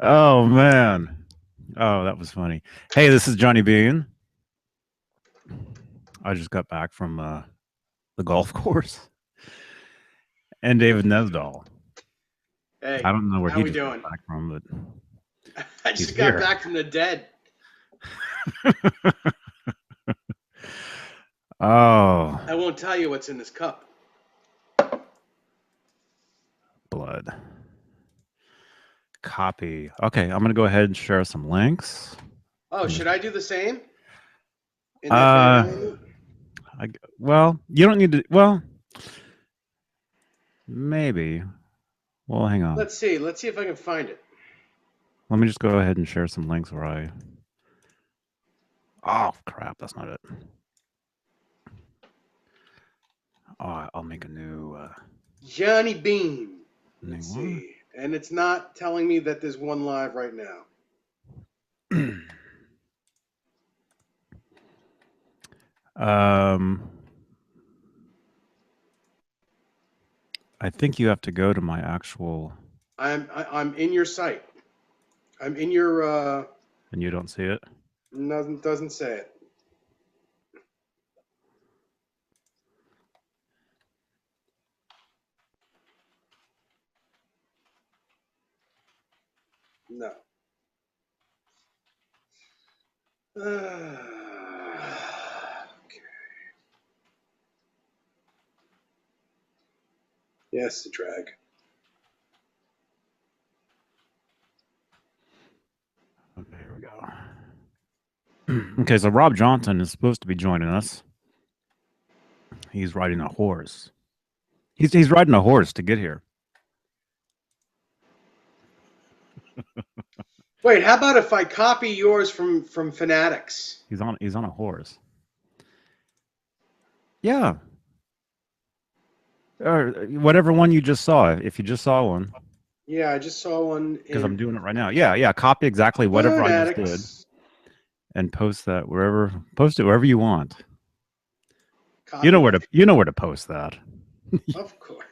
Oh man. Oh, that was funny. Hey, this is Johnny Bean. I just got back from the golf course. And David Nesdahl. I Hey, don't know where how he we just got doing? back from, but I he's just got here. back from the dead. Oh, I won't tell you what's in this cup. blood. Copy. Okay, I'm gonna go ahead and share some links. Oh, I'm should just I do the same in that uh moment? well, you don't need to maybe. Well, hang on. Let's see. Let's see if I can find it. Let me just go ahead and share some links where I Oh crap, that's not it. Oh, I'll make a Johnny Bean. new Let's one. see. And it's not telling me that there's one live right now. um I think you have to go to my actual I'm in your site. I'm in your and you don't see it. doesn't say it. No. Okay. Yes, the drag. Okay, here we go. Okay, so Rob Johnson is supposed to be joining us. He's riding a horse. He's riding a horse to get here. Wait, how about if I copy yours from Fanatics? He's on a horse. Yeah. Or whatever one you just saw. If you just saw one, Yeah, I just saw one because in I'm doing it right now. Yeah, yeah. Copy exactly whatever I just did Fanatics. and post that wherever. Post it wherever you want. Copy link. You know where to post that. Of course.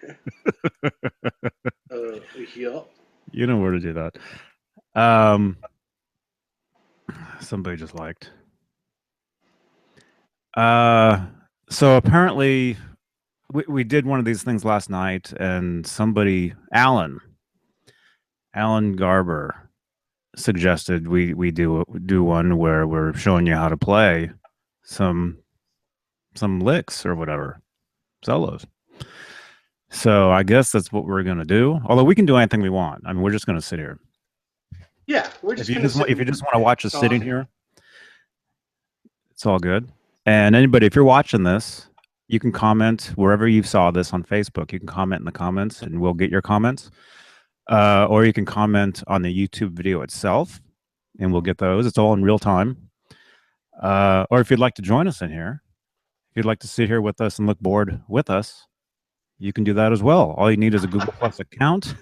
Yeah. You know where to do that. Um, somebody just liked. Uh, so apparently we did one of these things last night, and Alan Garber suggested we do one where we're showing you how to play some licks or whatever solos. So I guess that's what we're gonna do. Although we can do anything we want. I mean, we're just gonna sit here. Yeah, we're just gonna sit If you and just want to watch us sitting talk. here, it's all good. And anybody, if you're watching this, you can comment wherever you saw this on Facebook. You can comment in the comments, and we'll get your comments. Or you can comment on the YouTube video itself, and we'll get those. It's all in real time. Or if you'd like to join us in here, if you'd like to sit here with us and look bored with us, you can do that as well. All you need is a Google Plus account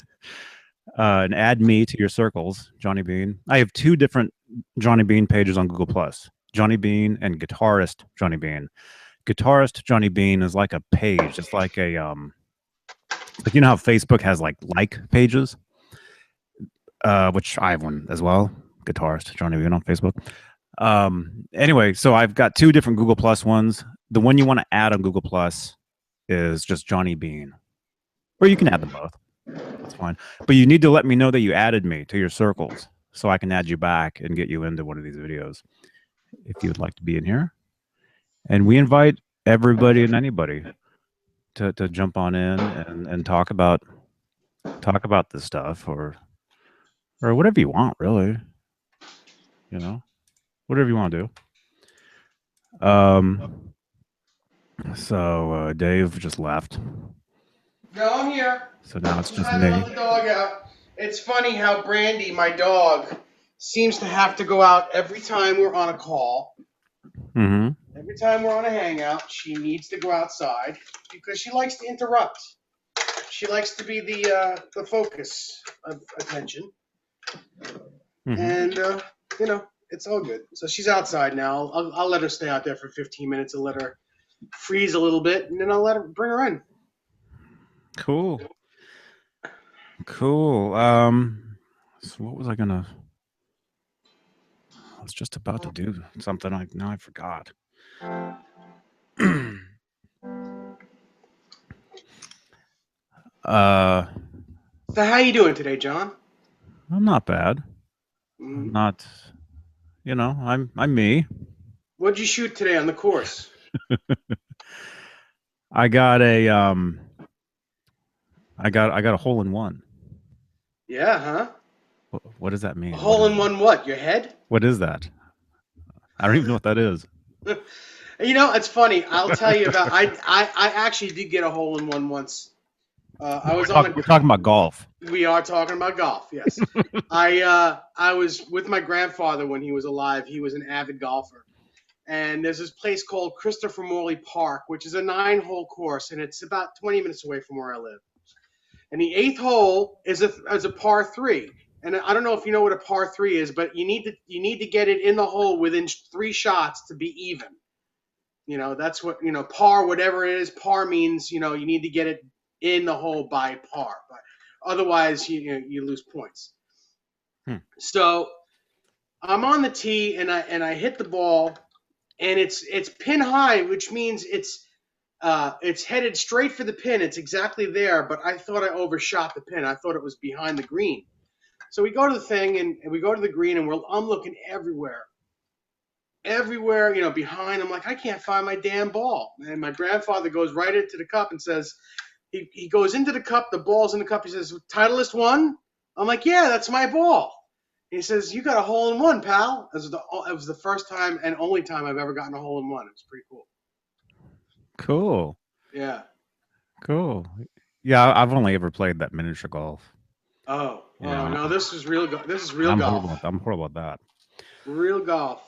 and add me to your circles, Johnny Bean. I have two different Johnny Bean pages on Google Plus: Johnny Bean and Guitarist Johnny Bean. Guitarist Johnny Bean is like a page. It's like a like you know how Facebook has like pages, which I have one as well. Guitarist Johnny Bean on Facebook. Anyway, so I've got two different Google Plus ones. The one you want to add on Google Plus is just Johnny Bean, or you can add them both. That's fine. But you need to let me know that you added me to your circles so I can add you back and get you into one of these videos if you would like to be in here. And we invite everybody and anybody to jump on in and talk about this stuff or whatever you want, really. You know, whatever you want to do. So Dave just left. No, I'm here. So now it's Just just had to me. let the dog out. It's funny how Brandy, my dog, seems to have to go out every time we're on a call. Mm-hmm. Every time we're on a hangout, she needs to go outside because she likes to interrupt. She likes to be the focus of attention, Mm-hmm. and it's all good. So she's outside now. I'll let her stay out there for 15 minutes and let her freeze a little bit, and then I'll let her bring her in. Cool. Cool. So what was I gonna? I was just about to do something. Now I forgot. uh, So how you doing today, John? I'm not bad. I'm Mm, not. I'm me. what'd you shoot today on the course? I got a I got a hole in one. Yeah, huh? What does that A mean? hole in one what? Your head? What is that? I don't even know what that is. You know, it's funny. I'll tell you about. I actually did get a hole in one once. I No, was on a. we're talking about golf. We are talking about golf. Yes, I was with my grandfather when he was alive. He was an avid golfer, and there's this place called Christopher Morley Park, which is a 9-hole course, and it's about 20 minutes away from where I live. And the eighth hole is a par three. And I don't know if you know what a par three is, but you need to get it in the hole within 3 shots to be even. You know, that's what, par, whatever it is. Par means, you need to get it in the hole by par, but otherwise you lose points. Hmm. So I'm on the tee and I hit the ball and it's pin high, which means it's headed straight for the pin. It's exactly there, but I thought I overshot the pin. I thought it was behind the green. So we go to the thing and we go to the green and I'm looking everywhere, behind. I'm like, I can't find my damn ball. And my grandfather goes right into the cup and says, he goes into the cup, the ball's in the cup. He says, Titleist one? I'm like, yeah, that's my ball. He says, you got a hole in one, pal. It was the first time and only time I've ever gotten a hole in one. It was pretty cool. Cool. Yeah. Cool. Yeah, I've only ever played that miniature golf. Oh no, this is real. This is real I'm golf. horrible. I'm horrible at that. Real golf.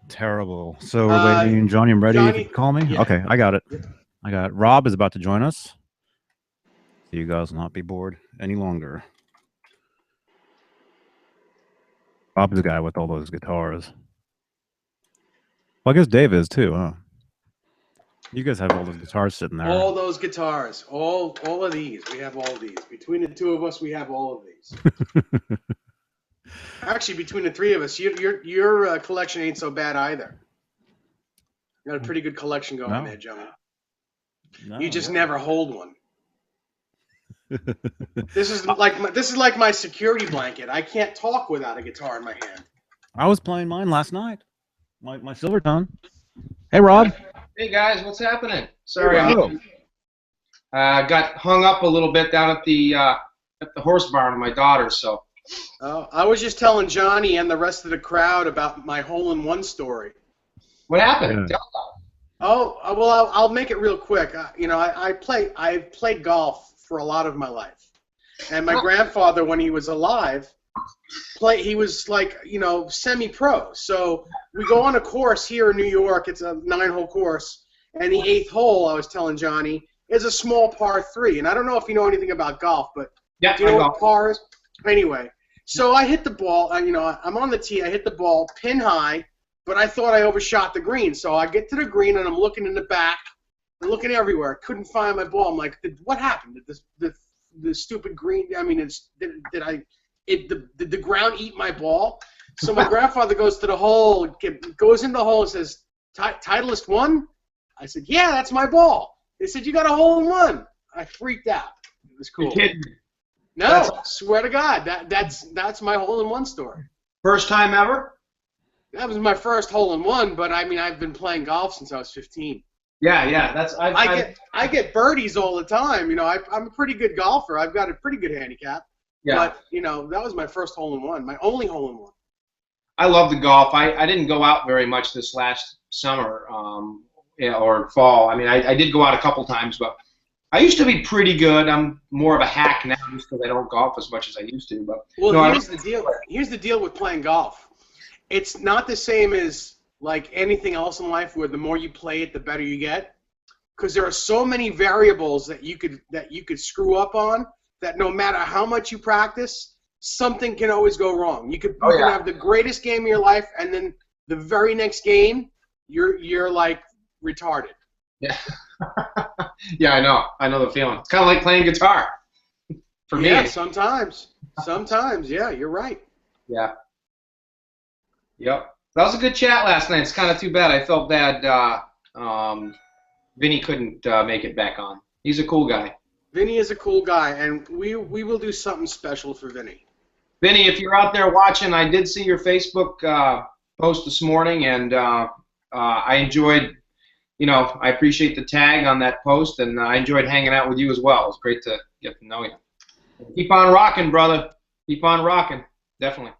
Terrible. So we're Uh, waiting. Johnny, I'm ready. If you Johnny. can call me. Yeah. Okay, I got it. Yep. I got it. Rob is about to join us. So you guys will not be bored any longer. Rob is the guy with all those guitars. Well, I guess Dave is too, huh? You guys have all those guitars sitting there. All those guitars. All of these. We have all of these. Between the two of us, we have all of these. Actually, between the three of us, your collection ain't so bad either. You got a pretty good collection going No. there, Johnny. No, You just yeah. never hold one. This is like my security blanket. I can't talk without a guitar in my hand. I was playing mine last night. My silver tone. Hey, Rob. Hey guys, what's happening? Sorry, Hey, I got hung up a little bit down at the horse barn with my daughter. So I was just telling Johnny and the rest of the crowd about my hole-in-one story. what happened? Yeah. Oh, well, I'll make it real quick. I've played golf for a lot of my life, and my grandfather, when he was alive, he was like, semi-pro. So we go on a course here in New York. It's a 9-hole course, and the 8th hole, I was telling Johnny, is a small par 3. And I don't know if you know anything about golf, but Yeah, do you know I what par is? Anyway, so I hit the ball. I'm on the tee. I hit the ball pin high, but I thought I overshot the green. So I get to the green, and I'm looking in the back. I'm looking everywhere. Couldn't find my ball. I'm like, what happened? Did the stupid green? I mean, did the ground eat my ball? So my grandfather goes to the hole, goes in the hole, and says, Titleist one? I said, yeah, that's my ball. They said, you got a hole in one. I freaked out. It was cool. You're kidding me. No, swear to God, that's my hole-in-one story. First time ever? That was my first hole-in-one, but I mean, I've been playing golf since I was 15. Yeah. I get birdies all the time. I'm a pretty good golfer. I've got a pretty good handicap. Yeah. But that was my first hole-in-one, my only hole-in-one. I love the golf. I didn't go out very much this last summer, or fall. I mean, I did go out a couple times, but I used to be pretty good. I'm more of a hack now just because I don't golf as much as I used to. But here's the deal. Here's the deal with playing golf. It's not the same as like anything else in life where the more you play it, the better you get. Because there are so many variables that you could screw up on that no matter how much you practice, something can always go wrong. You can have the greatest game of your life, and then the very next game, you're like retarded. Yeah. Yeah, I know the feeling. It's kind of like playing guitar for me. Yeah, sometimes. Sometimes, yeah, you're right. Yeah. Yep. That was a good chat last night. It's kind of too bad. I felt bad Vinny couldn't make it back on. He's a cool guy. Vinny is a cool guy, and we will do something special for Vinny. Vinny, if you're out there watching, I did see your Facebook post this morning, and I enjoyed, I appreciate the tag on that post, and I enjoyed hanging out with you as well. It was great to get to know you. Keep on rocking, brother. Keep on rocking. Definitely.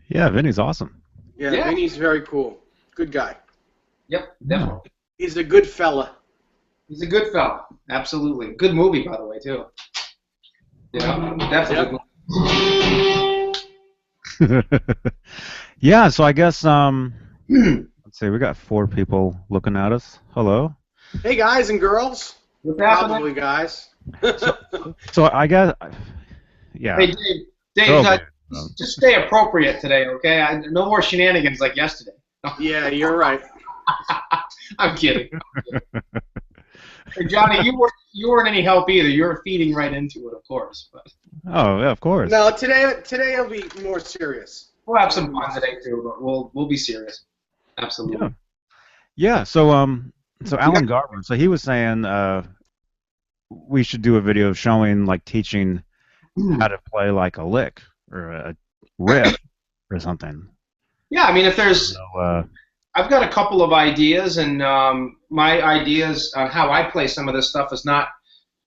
Yeah, Vinny's awesome. Yeah, Vinny's very cool. Good guy. Yep, definitely. He's a good fella. He's a good fella. Absolutely. Good movie, by the way, too. Yeah, definitely. Yep. Yeah, so I guess let's see, we got 4 people looking at us. Hello. Hey guys and girls. What's happening? Probably guys. So I guess, yeah. Hey, Dave, just stay appropriate today, okay? No more shenanigans like yesterday. Yeah, you're right. I'm kidding. Hey, Johnny, you weren't any help either. You were feeding right into it, of course. But Oh, yeah, of course. no, today it'll be more serious. we'll have some fun today too, but we'll be serious. Absolutely. Yeah, so Alan Garber, so he was saying we should do a video showing, like, teaching how to play like a lick or a riff or something. Yeah, I mean, if there's, So, I've got a couple of ideas, and my ideas on how I play some of this stuff is not.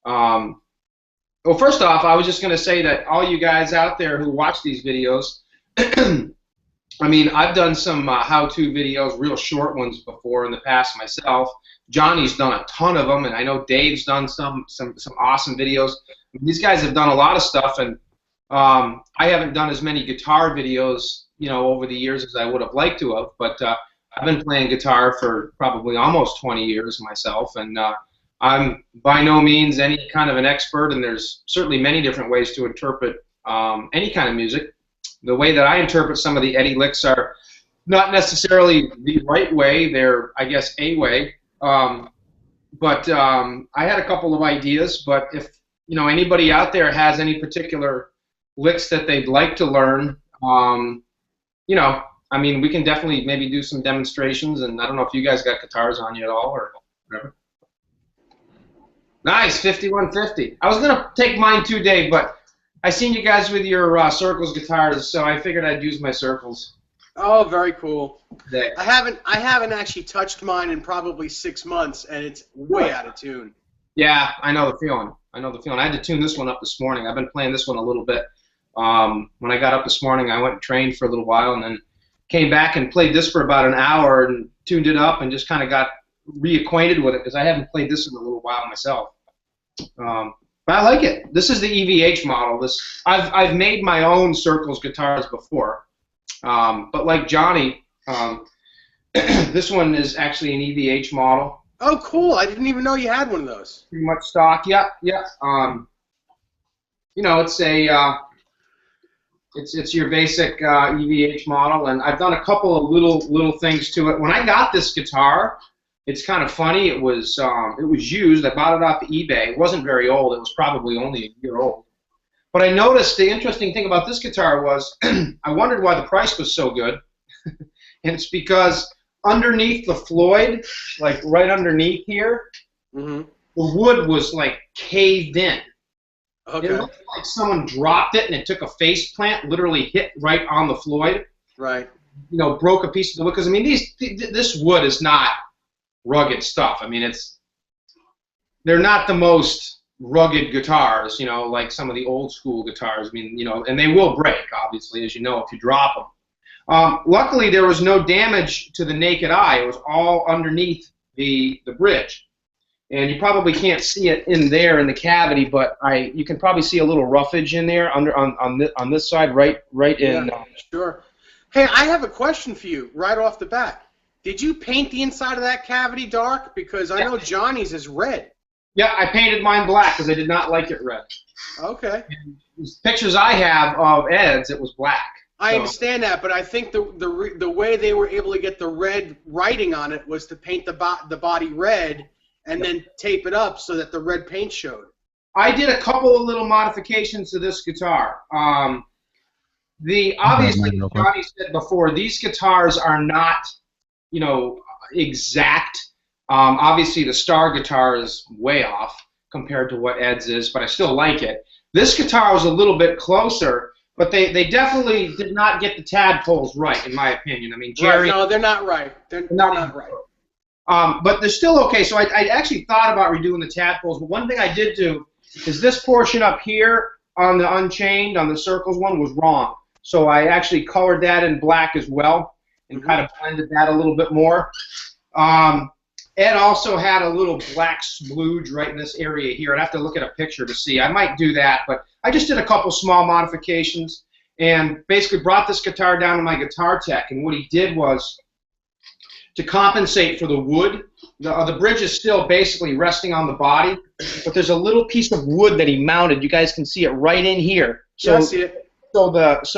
Well, first off, I was just going to say that all you guys out there who watch these videos, I mean, I've done some how-to videos, real short ones before in the past myself. Johnny's done a ton of them, and I know Dave's done some awesome videos. These guys have done a lot of stuff, and I haven't done as many guitar videos, over the years as I would have liked to have. But I've been playing guitar for probably almost 20 years myself, and I'm by no means any kind of an expert, and there's certainly many different ways to interpret any kind of music. The way that I interpret some of the Eddie licks are not necessarily the right way. They're, I guess, a way. But I had a couple of ideas. But if anybody out there has any particular licks that they'd like to learn, I mean, we can definitely maybe do some demonstrations. And I don't know if you guys got guitars on you at all or whatever. Nice, 5150. I was gonna take mine too, Dave, but I seen you guys with your Circles guitars, so I figured I'd use my Circles. Oh, very cool. Today. I haven't actually touched mine in probably 6 months, and it's way out of tune. Yeah, I know the feeling. I had to tune this one up this morning. I've been playing this one a little bit. When I got up this morning, I went and trained for a little while, and then came back and played this for about an hour and tuned it up and just kind of got reacquainted with it because I haven't played this in a little while myself. But I like it. This is the EVH model. I've made my own Circles guitars before, but like Johnny, this one is actually an EVH model. Oh, cool! I didn't even know you had one of those. Pretty much stock. Yeah. It's a it's your basic EVH model, and I've done a couple of little things to it. When I got this guitar, it's kind of funny. It was used. I bought it off eBay. It wasn't very old. It was probably only a year old. But I noticed the interesting thing about this guitar was I wondered why the price was so good, and it's because underneath the Floyd, like right underneath here, the wood was like caved in. Okay. It looked like someone dropped it and it took a face plant, literally hit right on the Floyd. Right. Broke a piece of the wood. Because I mean, this wood is not rugged stuff. I mean, they're not the most rugged guitars, like some of the old school guitars. I mean, and they will break, obviously, as you know, if you drop them. Luckily, there was no damage to the naked eye. It was all underneath the bridge. And you probably can't see it in there in the cavity, but you can probably see a little roughage in there on this side, right in. Yeah, sure. Hey, I have a question for you right off the bat. Did you paint the inside of that cavity dark? Because I know Johnny's is red. Yeah, I painted mine black because I did not like it red. Okay. And pictures I have of Ed's, it was black. I understand that, but I think the way they were able to get the red writing on it was to paint the body red and then tape it up so that the red paint showed. I did a couple of little modifications to this guitar. Obviously, Real quick. Johnny said before, these guitars are not, exact. Obviously, the Star guitar is way off compared to what Ed's is, but I still like it. This guitar was a little bit closer, but they definitely did not get the tadpoles right, in my opinion. I mean, Jerry. Right. No, they're not right. They're not right. But they're still okay. So I actually thought about redoing the tadpoles, but one thing I did do is this portion up here on the Unchained, on the Circles one, was wrong. So I actually colored that in black as well and kind of blended that a little bit more. Ed also had a little black splooge right in this area here. I'd have to look at a picture to see. I might do that, but I just did a couple small modifications and basically brought this guitar down to my guitar tech, and what he did was, to compensate for the wood, the bridge is still basically resting on the body, but there's a little piece of wood that he mounted. You guys can see it right in here. So, yeah, I see it. This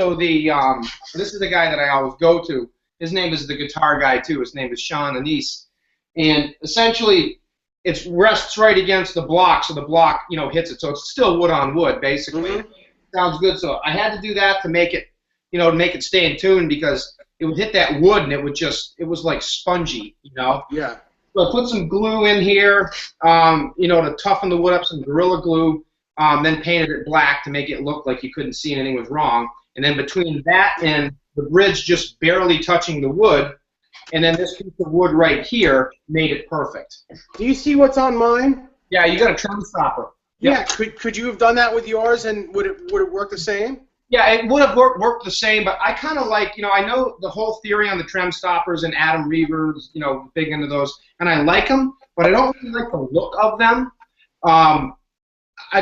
is the guy that I always go to. His name is the guitar guy too. His name is Sean Anise, and essentially it rests right against the block, so the block hits it. So it's still wood on wood basically. Sounds good. So I had to do that to make it to make it stay in tune, because it would hit that wood and it was like spongy, Yeah. So I put some glue in here, to toughen the wood up, some Gorilla Glue, then painted it black to make it look like you couldn't see anything was wrong. And then between that and the bridge just barely touching the wood, and then this piece of wood right here made it perfect. Do you see what's on mine? Yeah, you got a trim stopper. Yep. Yeah. Could you have done that with yours, and would it work the same? Yeah, it would have worked the same, but I kind of like, I know the whole theory on the trem stoppers, and Adam Reaver's, big into those, and I like them, but I don't really like the look of them. I'm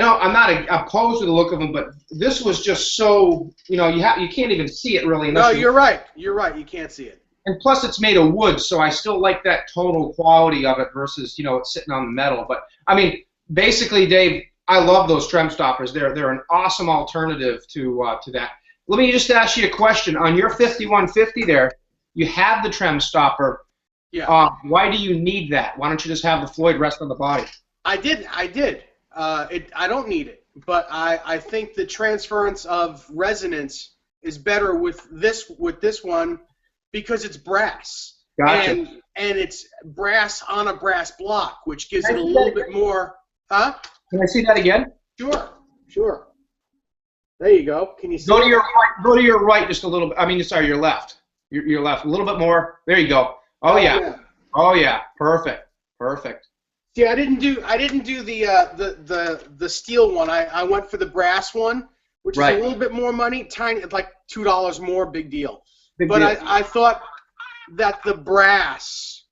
not opposed to the look of them, but this was just so, you can't even see it really. No, you're right. You're right. You can't see it. And plus, it's made of wood, so I still like that tonal quality of it versus, it's sitting on the metal. But I mean, basically, Dave, I love those trem stoppers. They're an awesome alternative to that. Let me just ask you a question. On your 5150 there, you have the trem stopper. Yeah. Why do you need that? Why don't you just have the Floyd rest on the body? I did. I don't need it, but I think the transference of resonance is better with this one because it's brass. Gotcha. And it's brass on a brass block, which gives it a little bit more. Huh? Can I see that again? Sure. There you go. Can you see? Go to your right just a little bit. I mean, sorry, your left. Your left. A little bit more. There you go. Oh yeah. Oh yeah. Perfect. See, I didn't do the steel one. I went for the brass one, which is a little bit more money. Tiny, like $2 more. Big deal. I thought that the brass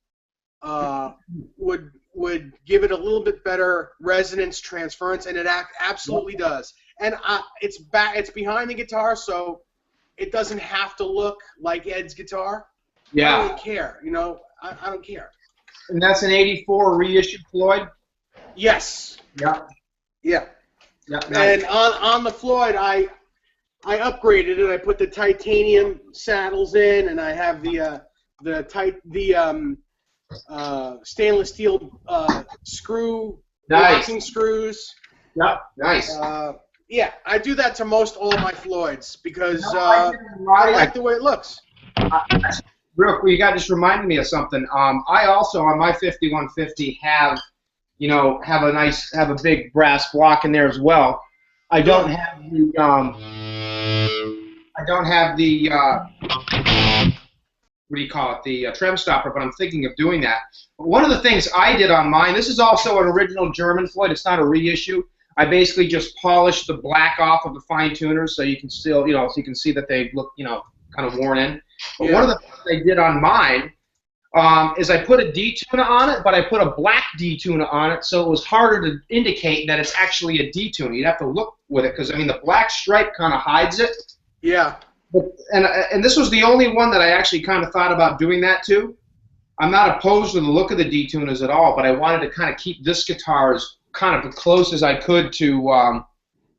would give it a little bit better resonance transference, and it absolutely does. And it's behind the guitar, so it doesn't have to look like Ed's guitar. Yeah. I don't care. I don't care. And that's an '84 reissued Floyd? Yes. Yeah. Nice. And Nice. on the Floyd, I upgraded it. I put the titanium saddles in, and I have the stainless steel locking screws. Yeah, nice. Yeah, I do that to most all of my Floyds because I like the way it looks. Real quick, you got just reminded me of something. I also on my 5150 have a big brass block in there as well. I don't have the what do you call it? The trem stopper, but I'm thinking of doing that. But one of the things I did on mine, this is also an original German Floyd. It's not a reissue. I basically just polished the black off of the fine tuners so you can still, so you can see that they look, kind of worn in. But one of the things I did on mine is I put a D-tuner on it, but I put a black D-tuner on it, so it was harder to indicate that it's actually a D-tuner. You'd have to look with it because, I mean, the black stripe kind of hides it. Yeah. But, and this was the only one that I actually kind of thought about doing that to. I'm not opposed to the look of the D-tuners at all, but I wanted to kind of keep this guitar as kind of as close as I could to,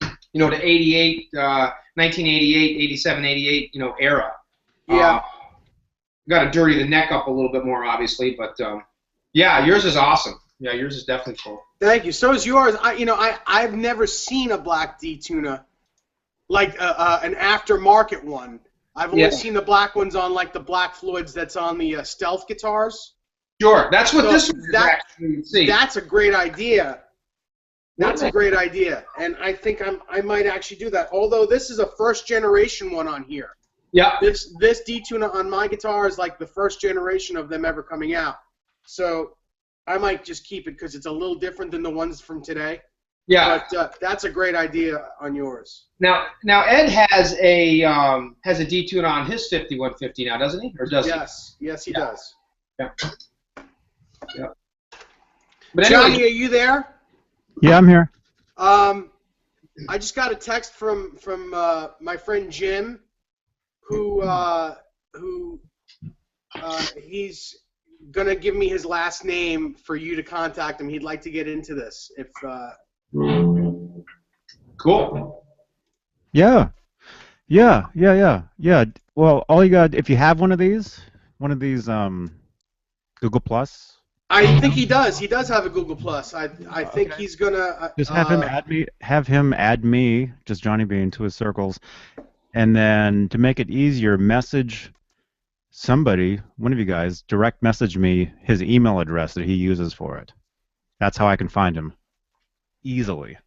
to 88, 1988, 87, 88, era. Yeah. Got to dirty the neck up a little bit more, obviously, but yeah, yours is awesome. Yeah, yours is definitely cool. Thank you. So is yours. I've never seen a black D tuner, like an aftermarket one. I've only seen the black ones on like the Black Floyds that's on the stealth guitars. Sure, that's what So this one is actually. See, that's a great idea. That's a great idea, and I think I might actually do that. Although this is a first generation one on here. yeah. This D tuner on my guitar is like the first generation of them ever coming out. So I might just keep it because it's a little different than the ones from today. Yeah. But that's a great idea on yours. Now Ed has a detune on his 5150 now, doesn't he? Or does he? Yes, he does. Yeah. Yeah. But Johnny, anyway, are you there? Yeah, I'm here. I just got a text from my friend Jim, who he's gonna give me his last name for you to contact him. He'd like to get into this if. cool. Yeah. Well, all you got, if you have one of these Google Plus. I think he does. He does have a Google Plus. I think he's gonna. Just have him add me. Have him add me, just Johnny Bean, to his circles, and then to make it easier, message somebody, one of you guys, direct message me his email address that he uses for it. That's how I can find him easily.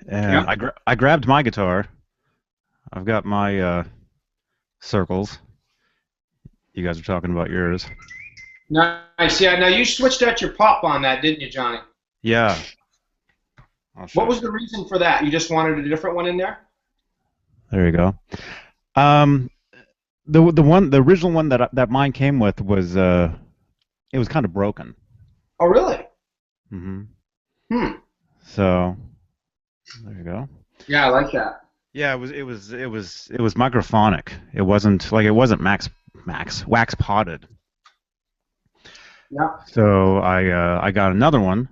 And I grabbed my guitar. I've got my circles. You guys are talking about yours. Nice. Yeah. Now you switched out your pop on that, didn't you, Johnny? Yeah. What was the reason for that? You just wanted a different one in there? There you go. The original one that mine came with was it was kind of broken. Oh, really? Mm-hmm. So there you go. Yeah, I like that. Yeah, it was microphonic. It wasn't wax potted. Yeah. So I got another one,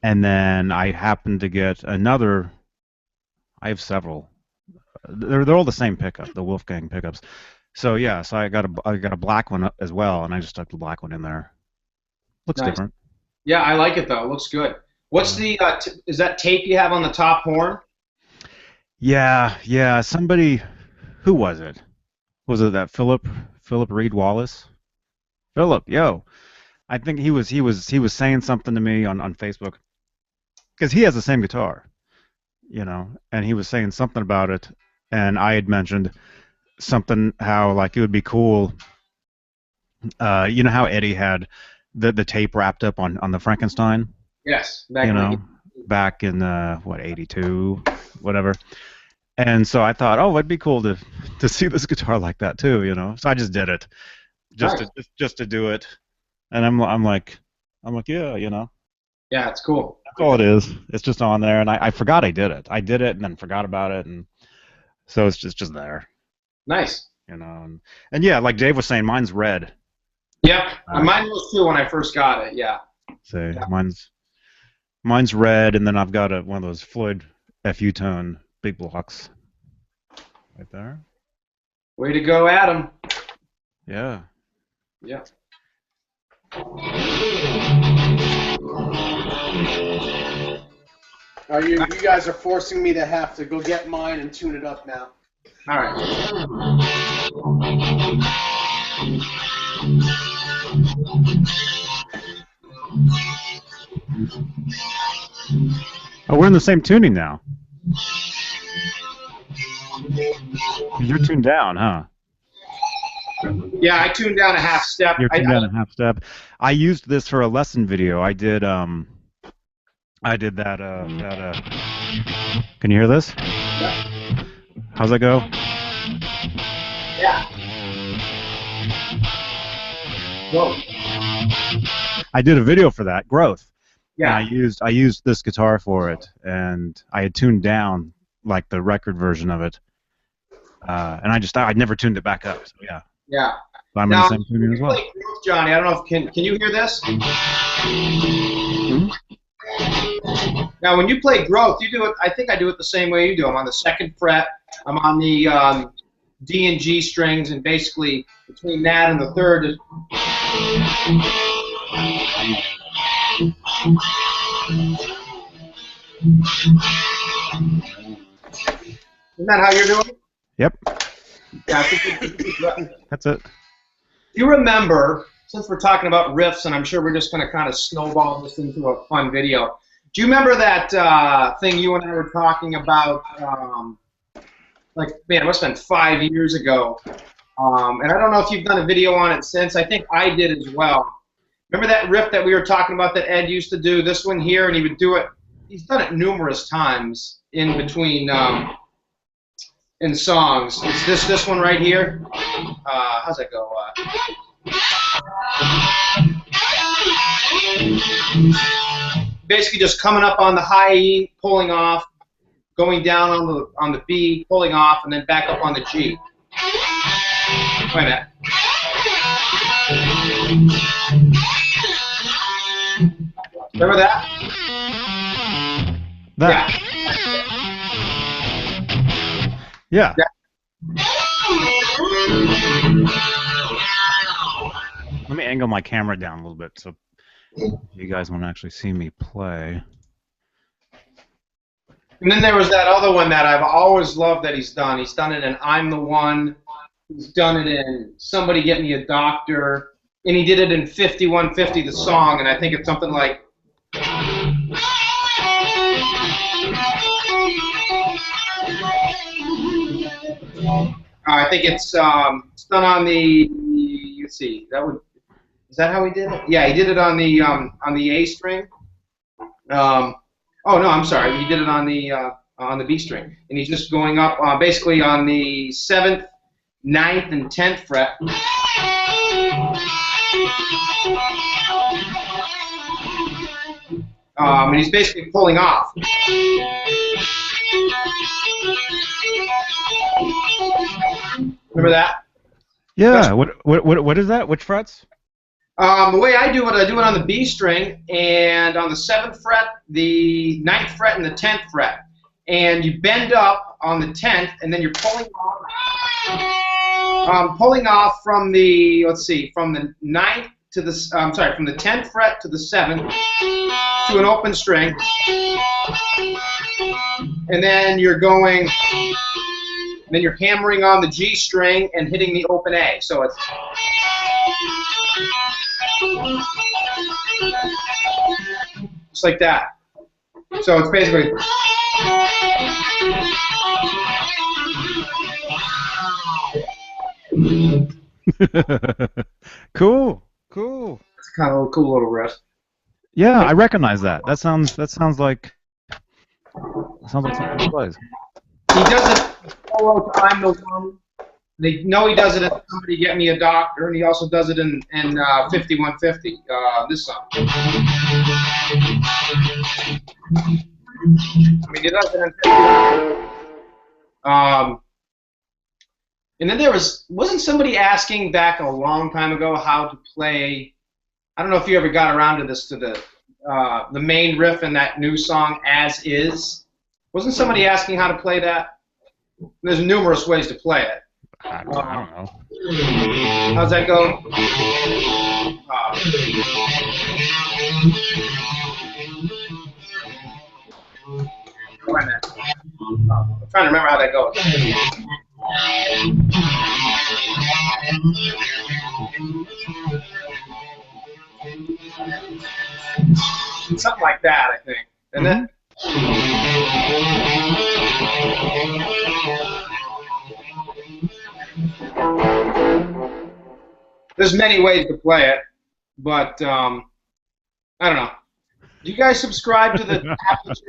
and then I happened to get another. I have several. They're all the same pickup, the Wolfgang pickups. So yeah, so I got a black one as well, and I just stuck the black one in there. Looks different. Yeah, I like it though. It looks good. What's the is that tape you have on the top horn? Yeah. Somebody, who was it? Was it that Philip Reed Wallace? Philip, yo, I think he was saying something to me on Facebook, because he has the same guitar, and he was saying something about it, and I had mentioned something how like it would be cool. You know how Eddie had the tape wrapped up on the Frankenstein? Yes. Back in what, 82, whatever. And so I thought, oh, it'd be cool to see this guitar like that too, So I just did it, just to do it, and I'm like, yeah, Yeah, it's cool. That's all it is. It's just on there, and I forgot I did it. I did it and then forgot about it, and so it's just there. Nice. And yeah, like Dave was saying, mine's red. Yep, mine was too when I first got it. Yeah. So mine's red, and then I've got one of those Floyd FU tone big blocks right there. Way to go, Adam. Yeah. Yeah. You guys are forcing me to have to go get mine and tune it up now. All right. Oh, we're in the same tuning now. You're tuned down, huh? Yeah, I tuned down a half step. You're tuned down a half step. I used this for a lesson video. I did that. Can you hear this? Yeah. How's that go? Yeah. Whoa. I did a video for that, Growth. Yeah. And I used this guitar for it, and I had tuned down like the record version of it, and I'd never tuned it back up. So yeah. Yeah. So I'm in the same tuning as well. Growth, Johnny, I don't know if can you hear this? Mm-hmm. Now, when you play Growth, you do it. I think I do it the same way you do. I'm on the 2nd fret. I'm on the D and G strings, and basically between that and the 3rd, Isn't that how you're doing? Yep. Yeah, I think That's it. you remember, since we're talking about riffs, and I'm sure we're just going to kind of snowball this into a fun video. Do you remember that thing you and I were talking about? Like, man, it must have been 5 years ago. And I don't know if you've done a video on it since. I think I did as well. Remember that riff that we were talking about that Ed used to do? This one here, and he would do it. He's done it numerous times in between in songs. It's this one right here. How's that go? Basically, just coming up on the high E, pulling off, going down on the B, pulling off, and then back up on the G. Wait a minute. Remember that? That. Yeah. Let me angle my camera down a little bit so you guys won't actually see me play. And then there was that other one that I've always loved that he's done. He's done it in I'm the One. He's done it in Somebody Get Me a Doctor. And he did it in 5150, the song, and I think it's something like... I think it's done on the... Let's see. Is that how he did it? Yeah, he did it on the A string. Oh no, I'm sorry. He did it on the B string, and he's just going up basically on the 7th, 9th, and 10th fret. And he's basically pulling off. Remember that? Yeah. What is that? Which frets? The way I do it on the B string, and on the 7th fret, the 9th fret, and the 10th fret. And you bend up on the 10th, and then you're pulling off from the, let's see, from the 9th to the, from the 10th fret to the 7th to an open string. And then you're going, then you're hammering on the G string and hitting the open A. So it's... just like that. So it's basically... Cool. It's kind of a cool little riff. Yeah, I recognize that. That sounds like something he plays. He does it solo to I'm the One. They know he does it in Somebody Get Me a Doctor, and he also does it in 5150, this song. I mean, he does it in 5150. And then wasn't somebody asking back a long time ago how to play, I don't know if you ever got around to this, to the main riff in that new song, As Is. Wasn't somebody asking how to play that? There's numerous ways to play it. I don't know. How's that go? Wait a minute. I'm trying to remember how that goes. Something like that, I think. Isn't it? There's many ways to play it, but I don't know. Do you guys subscribe to the tabs,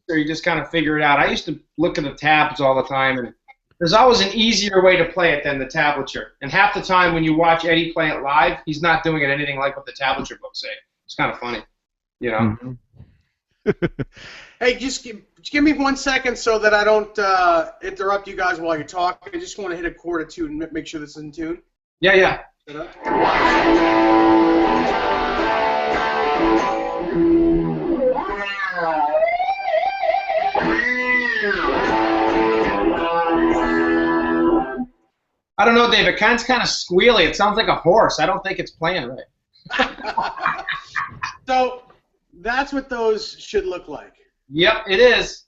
or you just kind of figure it out? I used to look at the tabs all the time, and there's always an easier way to play it than the tablature. And half the time when you watch Eddie play it live, he's not doing it anything like what the tablature books say. It's kind of funny, you know? Hey, just give me 1 second so that I don't interrupt you guys while you're talking. I just want to hit a chord or two and make sure this is in tune. Yeah, yeah. Shut up. I don't know, Dave. It kind of squealy. It sounds like a horse. I don't think it's playing right. So that's what those should look like. Yep, it is.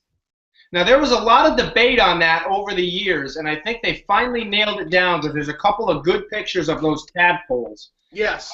Now, there was a lot of debate on that over the years, and I think they finally nailed it down because there's a couple of good pictures of those tadpoles. Yes.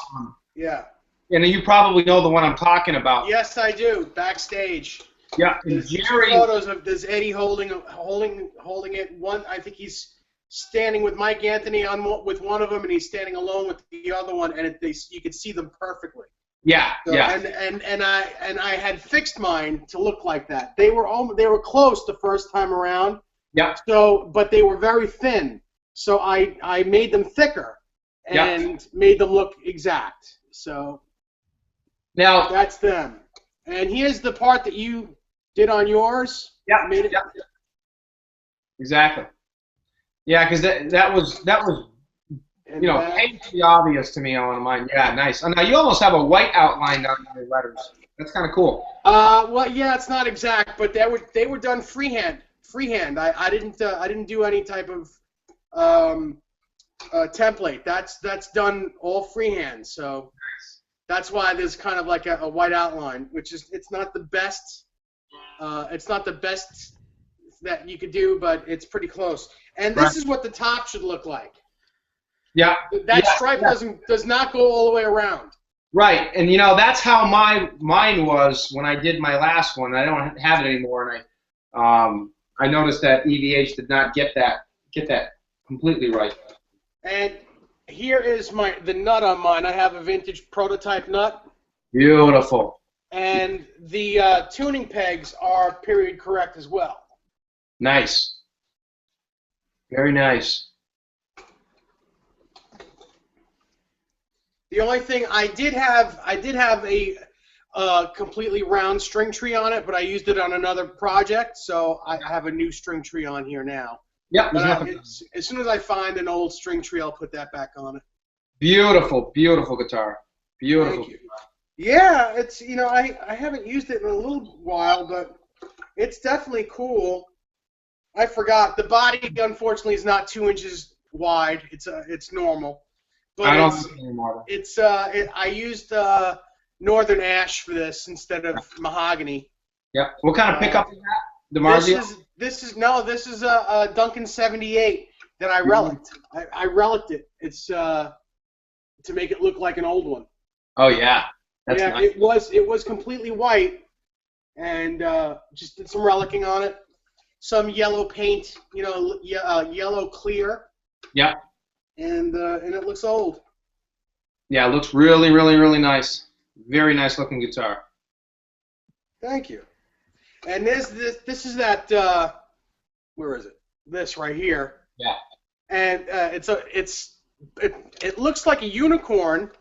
Yeah. And you probably know the one I'm talking about. Yes, I do. Backstage. Yeah, and There's Jerry. two photos of there's Eddie holding it. One, I think he's standing with Mike Anthony with one of them, and he's standing alone with the other one, and you could see them perfectly. Yeah, So, yeah. And I had fixed mine to look like that. They were close the first time around. Yeah. So, but they were very thin. So I made them thicker and made them look exact. So Now that's them. And here's the part that you did on yours. Yeah. Made it. Yeah. Exactly. Yeah, because that was painfully obvious to me on mine. Yeah, nice. Now you almost have a white outline on your letters. That's kind of cool. Well, yeah, it's not exact, but they were done freehand. I didn't do any type of template. That's done all freehand. So that's why there's kind of like a white outline, which is it's not the best. It's not the best that you could do, but it's pretty close. And this is what the top should look like. Yeah. That stripe does not go all the way around. Right, and that's how mine was when I did my last one. I don't have it anymore, and I noticed that EVH did not get that completely right. And here is the nut on mine. I have a vintage prototype nut. Beautiful. And the tuning pegs are period correct as well. Nice. Very nice. The only thing I did have a completely round string tree on it, but I used it on another project, so I have a new string tree on here now. Yeah. As soon as I find an old string tree, I'll put that back on it. Beautiful, beautiful guitar. Beautiful. Thank you. Yeah, it's I haven't used it in a little while, but it's definitely cool. I forgot the body. Unfortunately, is not 2 inches wide. It's normal. But I don't think anymore. I used northern ash for this instead of mahogany. Yeah. What kind of pickup is that? DiMarzio? This is a Duncan 78 that I relicked. I relicked it. It's to make it look like an old one. Oh yeah. That's nice. It was completely white, and just did some relicking on it. Some yellow paint, yellow clear. Yeah. And it looks old. Yeah, it looks really, really, really nice. Very nice looking guitar. Thank you. And this is that where is it? This right here. Yeah. And it looks like a unicorn,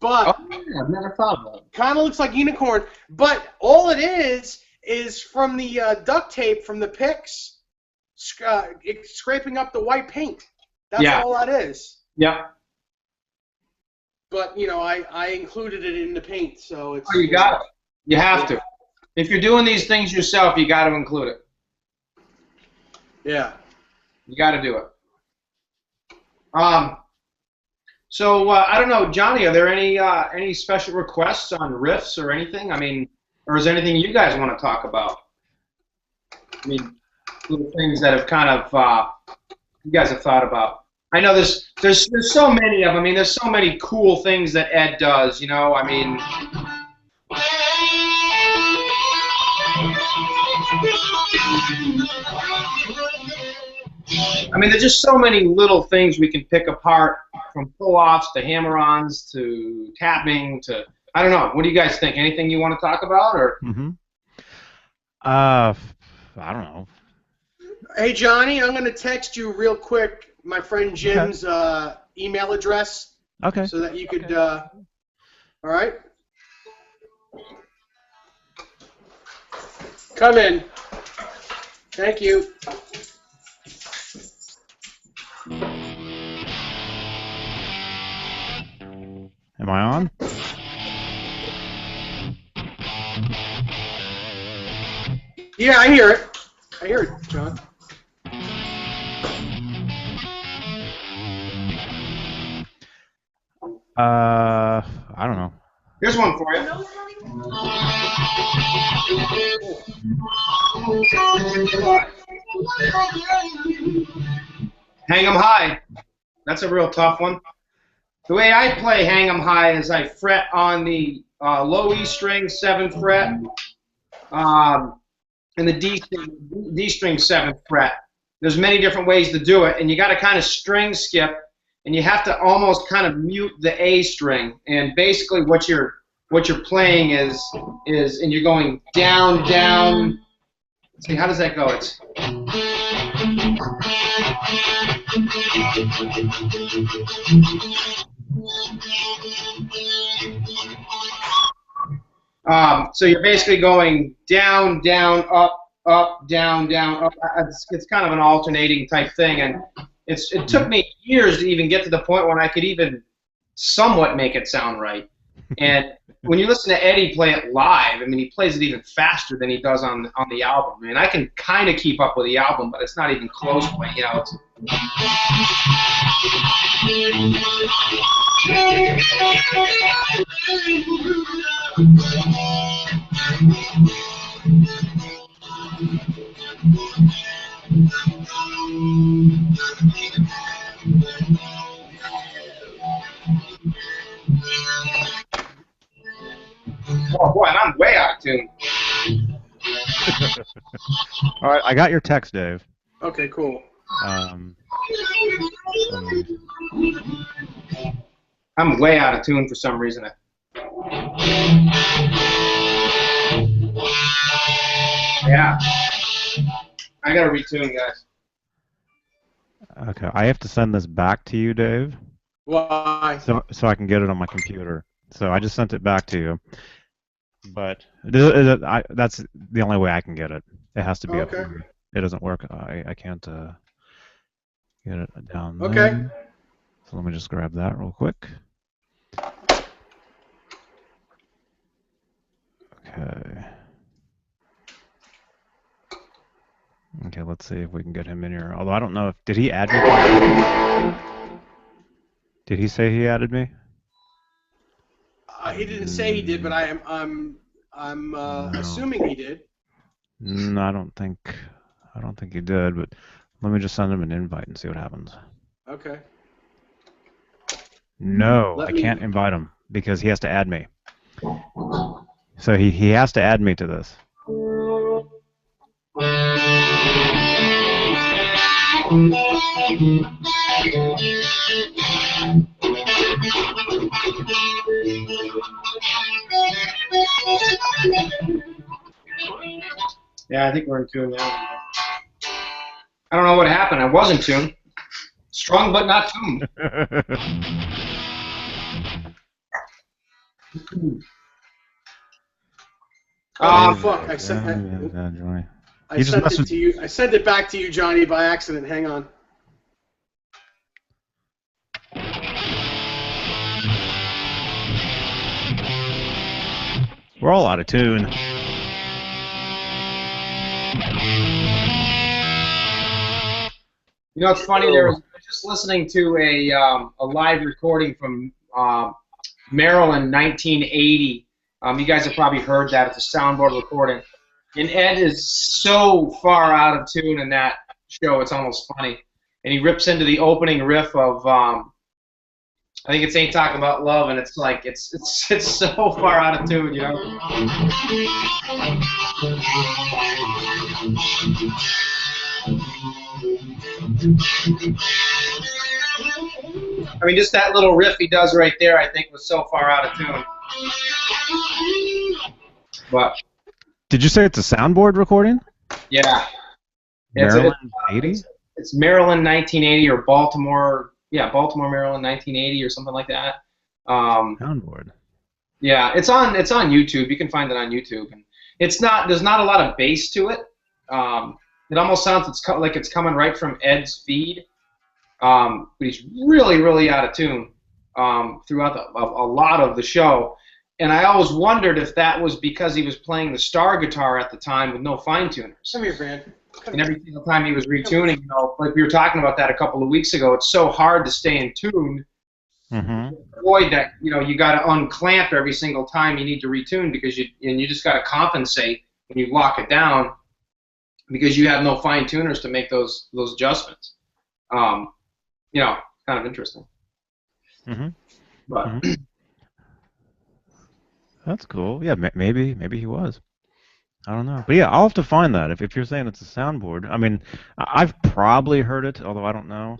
but I've never thought of it. Kind of looks like unicorn, but all it is from the duct tape from the picks scraping up the white paint. That's all that is. Yeah. But I included it in the paint, so it's. Oh, you got it. You have to. If you're doing these things yourself, you got to include it. Yeah. You got to do it. So I don't know, Johnny. Are there any special requests on riffs or anything? I mean, or is there anything you guys want to talk about? I mean, little things that have kind of you guys have thought about. I know there's so many of them. I mean, there's so many cool things that Ed does. I mean. There's just so many little things we can pick apart, from pull-offs to hammer-ons to tapping to, I don't know. What do you guys think? Anything you want to talk about, or? Mm-hmm. I don't know. Hey, Johnny, I'm going to text you real quick my friend Jim's email address. Okay. So that you could, all right? Come in. Thank you. Am I on? Yeah, I hear it. I hear it, John. I don't know. Here's one for you. Hang 'em high. That's a real tough one. The way I play Hang 'em High is I fret on the low E string, 7th fret, and the D string, 7th fret. There's many different ways to do it, and you got to kind of string skip, and you have to almost kind of mute the A string. And basically, what you're playing is and you're going down, down. See, how does that go? It's so you're basically going down, down, up, down, down, up. It's kind of an alternating type thing, and it took me years to even get to the point when I could even somewhat make it sound right. And when you listen to Eddie play it live, I mean, he plays it even faster than he does on the album. And I can kind of keep up with the album, but it's not even close. You know, it's oh boy, and I'm way out of tune. All right, I got your text, Dave. Okay, cool. I'm way out of tune for some reason. Yeah. I gotta retune, guys. Okay, I have to send this back to you, Dave. Why? So I can get it on my computer. So I just sent it back to you. But that's the only way I can get it. It has to be up here. It doesn't work. I can't get it down there. Okay. So let me just grab that real quick. Okay. Okay, let's see if we can get him in here. Although I don't know if did he add me? Did he say he added me? He didn't say he did, but I'm assuming he did. No, I don't think he did. But let me just send him an invite and see what happens. Okay. No, I can't invite him because he has to add me. So he has to add me to this. Yeah, I think we're in tune now. I don't know what happened. I was in tune. Strong but not tuned. Oh fuck! I sent it to you. I sent it back to you, Johnny, by accident. Hang on. We're all out of tune. You know, it's funny. I was just listening to a live recording from Maryland, 1980. You guys have probably heard that. It's a soundboard recording. And Ed is so far out of tune in that show, it's almost funny. And he rips into the opening riff of, I think it's Ain't Talking About Love, and it's like, it's so far out of tune, you know? I mean, just that little riff he does right there, I think, was so far out of tune. But did you say it's a soundboard recording? Yeah. Maryland 80? It's Maryland 1980 or Baltimore, Baltimore, Maryland 1980 or something like that. Soundboard. Yeah, it's on YouTube. You can find it on YouTube, and there's not a lot of bass to it. It almost sounds like it's coming right from Ed's feed, but he's really, really out of tune throughout a lot of the show. And I always wondered if that was because he was playing the Star guitar at the time with no fine tuners. Come here, Fran. And every single time he was retuning, you know, like we were talking about that a couple of weeks ago, it's so hard to stay in tune Mm-hmm. Avoid that, you got to unclamp every single time you need to retune because you just got to compensate when you lock it down because you have no fine tuners to make those adjustments. Kind of interesting. Mm-hmm. But Mm-hmm. That's cool. Yeah, maybe he was. I don't know. But yeah, I'll have to find that. If you're saying it's a soundboard, I mean, I've probably heard it, although I don't know.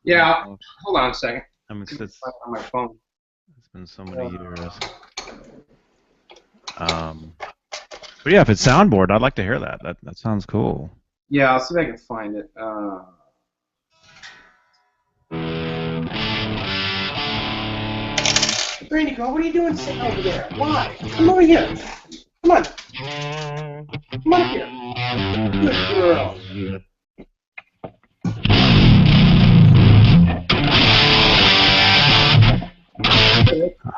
yeah, hold on a second. I mean, it's On my phone. been so many years. But yeah, if it's soundboard, I'd like to hear that. That sounds cool. Yeah, I'll see if I can find it. Brandy girl, what are you doing sitting over there? Why? Come over here. Come on. Come on up here. Good girl.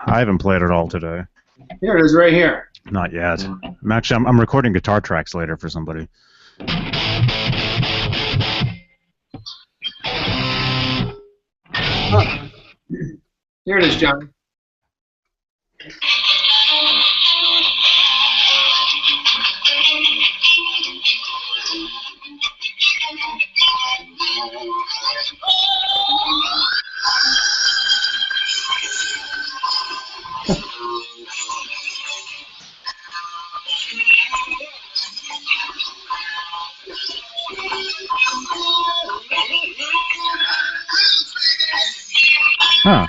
I haven't played it all today. Here it is, right here. Not yet. I'm recording guitar tracks later for somebody. Huh. Here it is, John. Huh.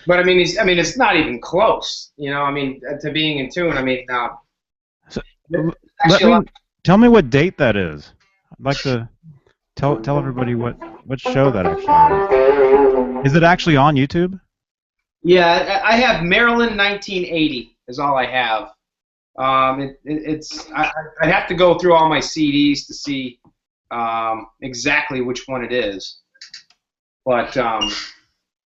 But I mean, it's not even close. To being in tune. So, tell me what date that is. I'd like to tell everybody what show that actually is. Is it actually on YouTube? Yeah, I have Maryland 1980 is all I have. I'd have to go through all my CDs to see exactly which one it is. But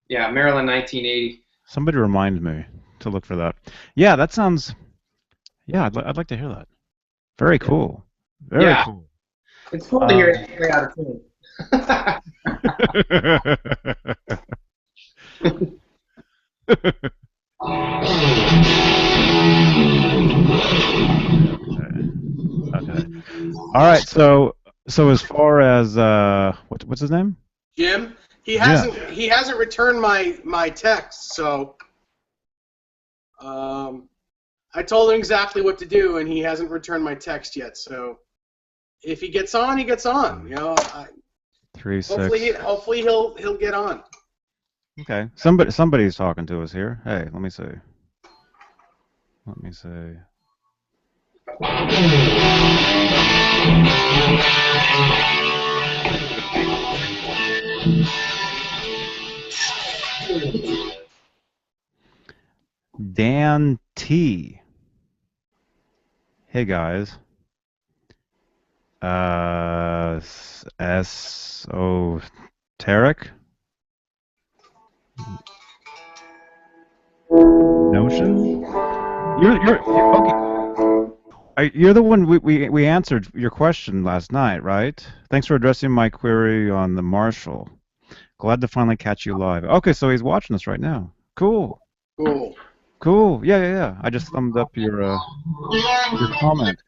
yeah, Maryland 1980. Somebody remind me to look for that. Yeah, that sounds. Yeah, I'd like to hear that. Very cool. Very cool. It's cool to hear it way out of tune. Okay. All right. So as far as what's his name? Jim. He hasn't returned my text, so I told him exactly what to do, and he hasn't returned my text yet. So if he gets on, he gets on. 3 6. Hopefully he'll get on. Okay. Somebody's talking to us here. Hey, let me see. Dan T. Hey guys. Esoteric Notion. You're okay. You're the one we answered your question last night, right? Thanks for addressing my query on the Marshall. Glad to finally catch you live. Okay, so he's watching us right now. Cool. Yeah. I just thumbed up your comment.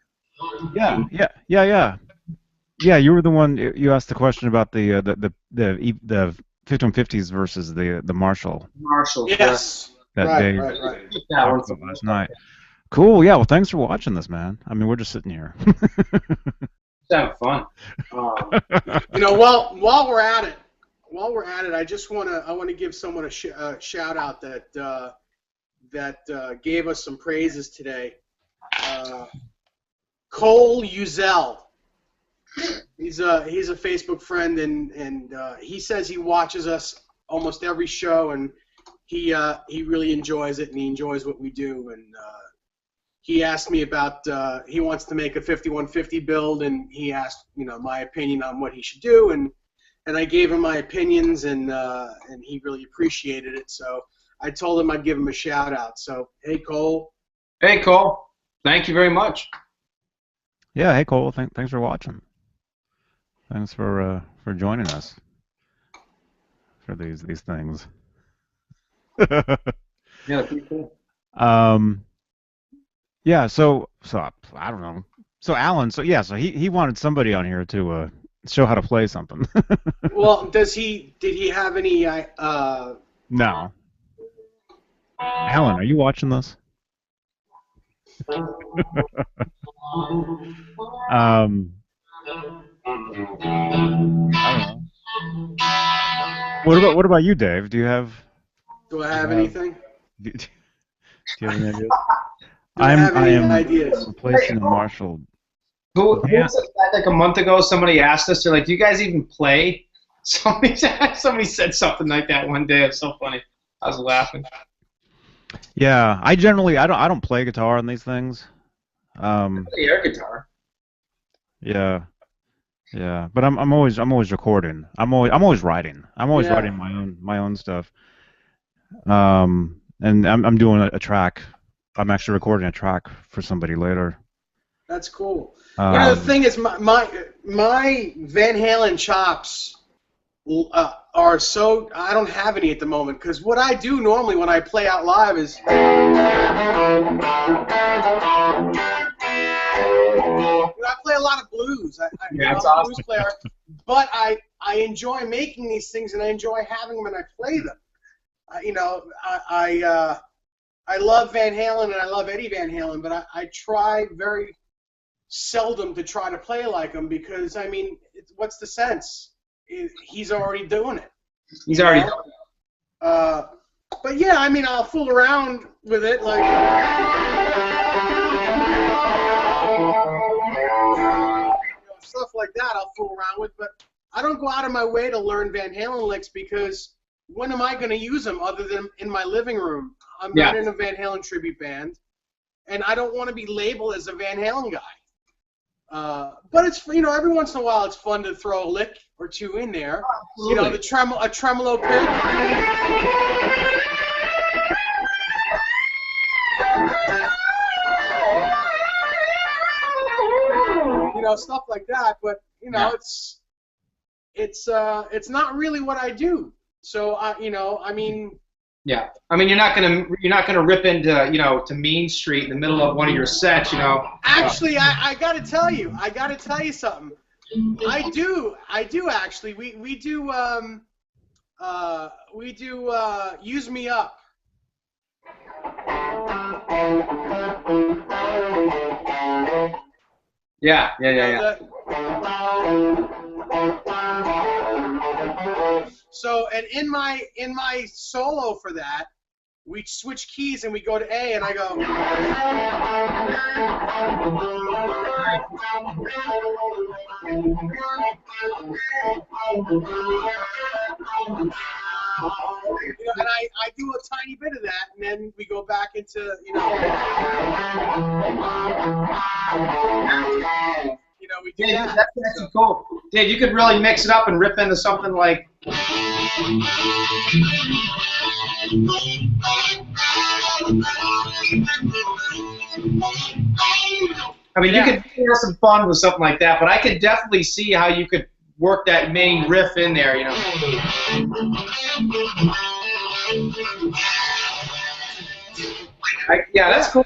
Yeah. Yeah, you were the one. You asked the question about the 5150s versus the Marshall. Yes. That Dave Right. talked about last night. Cool. Yeah. Well, thanks for watching this, man. I mean, we're just sitting here. Just have fun. While we're at it, I just want to give someone a shout out that gave us some praises today. Cole Uzel. He's a Facebook friend, and he says he watches us almost every show, and he really enjoys it, and he enjoys what we do. And he asked me about he wants to make a 5150 build, and he asked my opinion on what he should do, and I gave him my opinions, and he really appreciated it. So I told him I'd give him a shout out. So hey Cole. Hey Cole, thank you very much. Yeah. Hey Cole, thanks for watching. Thanks for joining us for these things. Yeah, pretty cool. um, yeah. So I don't know. So Alan. So yeah. So he wanted somebody on here to show how to play something. Well, did he have any No, Alan, are you watching this? Um, I don't know. What about you, Dave? do I do you have have anything? do you have any ideas? Do I have I any am ideas? replacing a Marshall. Who Yeah, was it like a month ago? Somebody asked us, they're like, "Do you guys even play?" Somebody said something like that one day. It was so funny. I was laughing. yeah. I don't play guitar on these things. Um, The air guitar. yeah, yeah. But I'm always recording. I'm always writing. I'm always Yeah, writing my own stuff. And I'm doing a track. I'm actually recording a track for somebody later. that's cool. You know, the Um, thing is, my Van Halen chops are so I don't have any at the moment because what I do normally when I play out live is I play a lot of blues. Yeah, I'm it's a blues awesome. player, but I enjoy making these things and I enjoy having them and I play them. You know, I love Van Halen and I love Eddie Van Halen, but I try very seldom to try to play like him because I mean, what's the sense? He's already doing it. He's You already know. Uh, but yeah, I mean, I'll fool around with it like. Stuff like that I'll fool around with, but I don't go out of my way to learn Van Halen licks because when am I going to use them other than in my living room? I'm Yeah. not in a Van Halen tribute band, and I don't want to be labeled as a Van Halen guy. But it's every once in a while it's fun to throw a lick or two in there. You know, a tremolo pick. You know, stuff like that. But Yeah. it's not really what I do. So I mean. Yeah. I mean, you're not gonna rip into to Mean Street in the middle of one of your sets, Actually, I got to tell you something. I do actually. We do Use Me Up. Yeah. So, and in my solo for that, we switch keys and we go to A, and I go. And I do a tiny bit of that, and then we go back into we do that. That's actually cool. Dave, you could really mix it up and rip into something like. I mean, you could have some fun with something like that, but I could definitely see how you could work that main riff in there, Yeah, that's cool.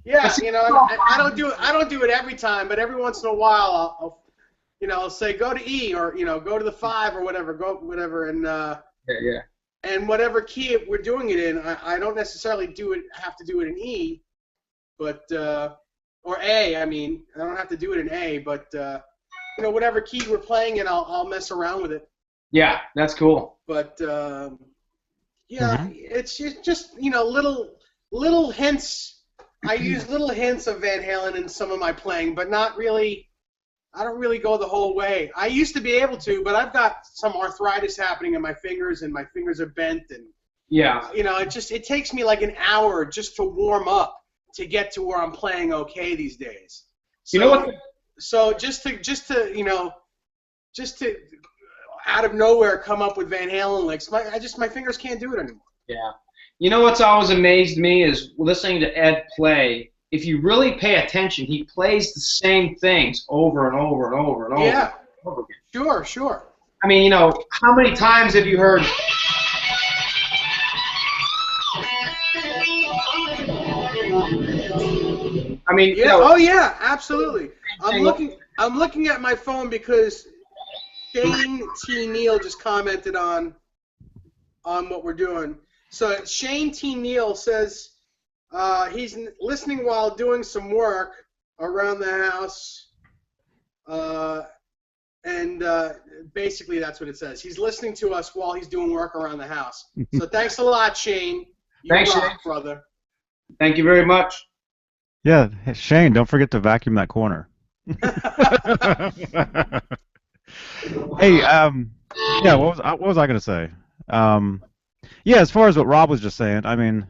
Yeah, I don't do it every time, but every once in a while I'll say go to E or go to the 5 or whatever, and Yeah. And whatever key we're doing it in, I don't necessarily have to do it in E, but or A. I mean, I don't have to do it in A, but whatever key we're playing in, I'll mess around with it. Yeah, that's cool. But it's just little hints. I use little hints of Van Halen in some of my playing, but not really. I don't really go the whole way. I used to be able to, but I've got some arthritis happening in my fingers, and my fingers are bent, and it takes me like an hour just to warm up to get to where I'm playing okay these days. So, you know what? So just to out of nowhere come up with Van Halen licks, my fingers can't do it anymore. Yeah. You know what's always amazed me is listening to Ed play. If you really pay attention, he plays the same things over and over and over and over. Yeah. And over again. Sure. I mean, how many times have you heard? I mean, Yeah. Oh yeah, absolutely. I'm looking at my phone because Shane T. Neal just commented on what we're doing. So Shane T. Neal says he's listening while doing some work around the house, and basically that's what it says. He's listening to us while he's doing work around the house. So thanks a lot, Shane. You Thanks, rock, Shane. brother. Thank you very much. Yeah, hey, Shane, don't forget to vacuum that corner. Hey, yeah, what was I gonna say? Yeah, as far as what Rob was just saying, I mean,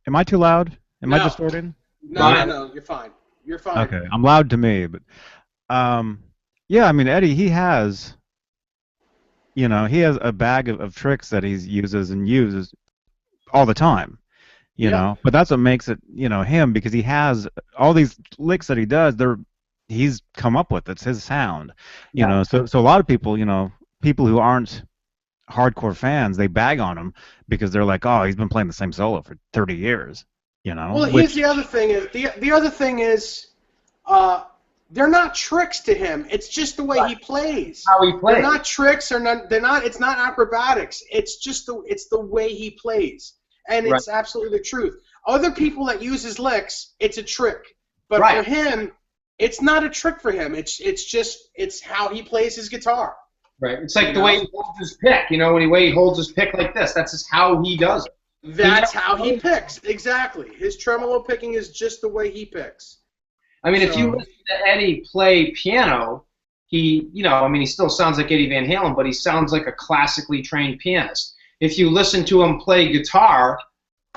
am I too loud? Am I No. distorting? No, you're fine. You're fine. Okay, I'm loud to me, but yeah, I mean, Eddie, he has a bag of tricks that he uses all the time, Yeah. but that's what makes it, him, because he has all these licks that he does, he's come up with. It's his sound, so a lot of people, people who aren't hardcore fans, they bag on him because they're like, oh, he's been playing the same solo for 30 years, Well, here's which the other thing is the other thing is they're not tricks to him. It's just the way he plays. How he plays. They're not tricks or not. They're not. It's not acrobatics. It's just the way he plays, and it's absolutely the truth. Other people that use his licks, it's a trick, but for him, it's not a trick for him. It's how he plays his guitar. Right. It's like the way he holds his pick. When he holds his pick like this. That's just how he does it. That's how he picks. Exactly. His tremolo picking is just the way he picks. I mean, if you listen to Eddie play piano, he still sounds like Eddie Van Halen, but he sounds like a classically trained pianist. If you listen to him play guitar,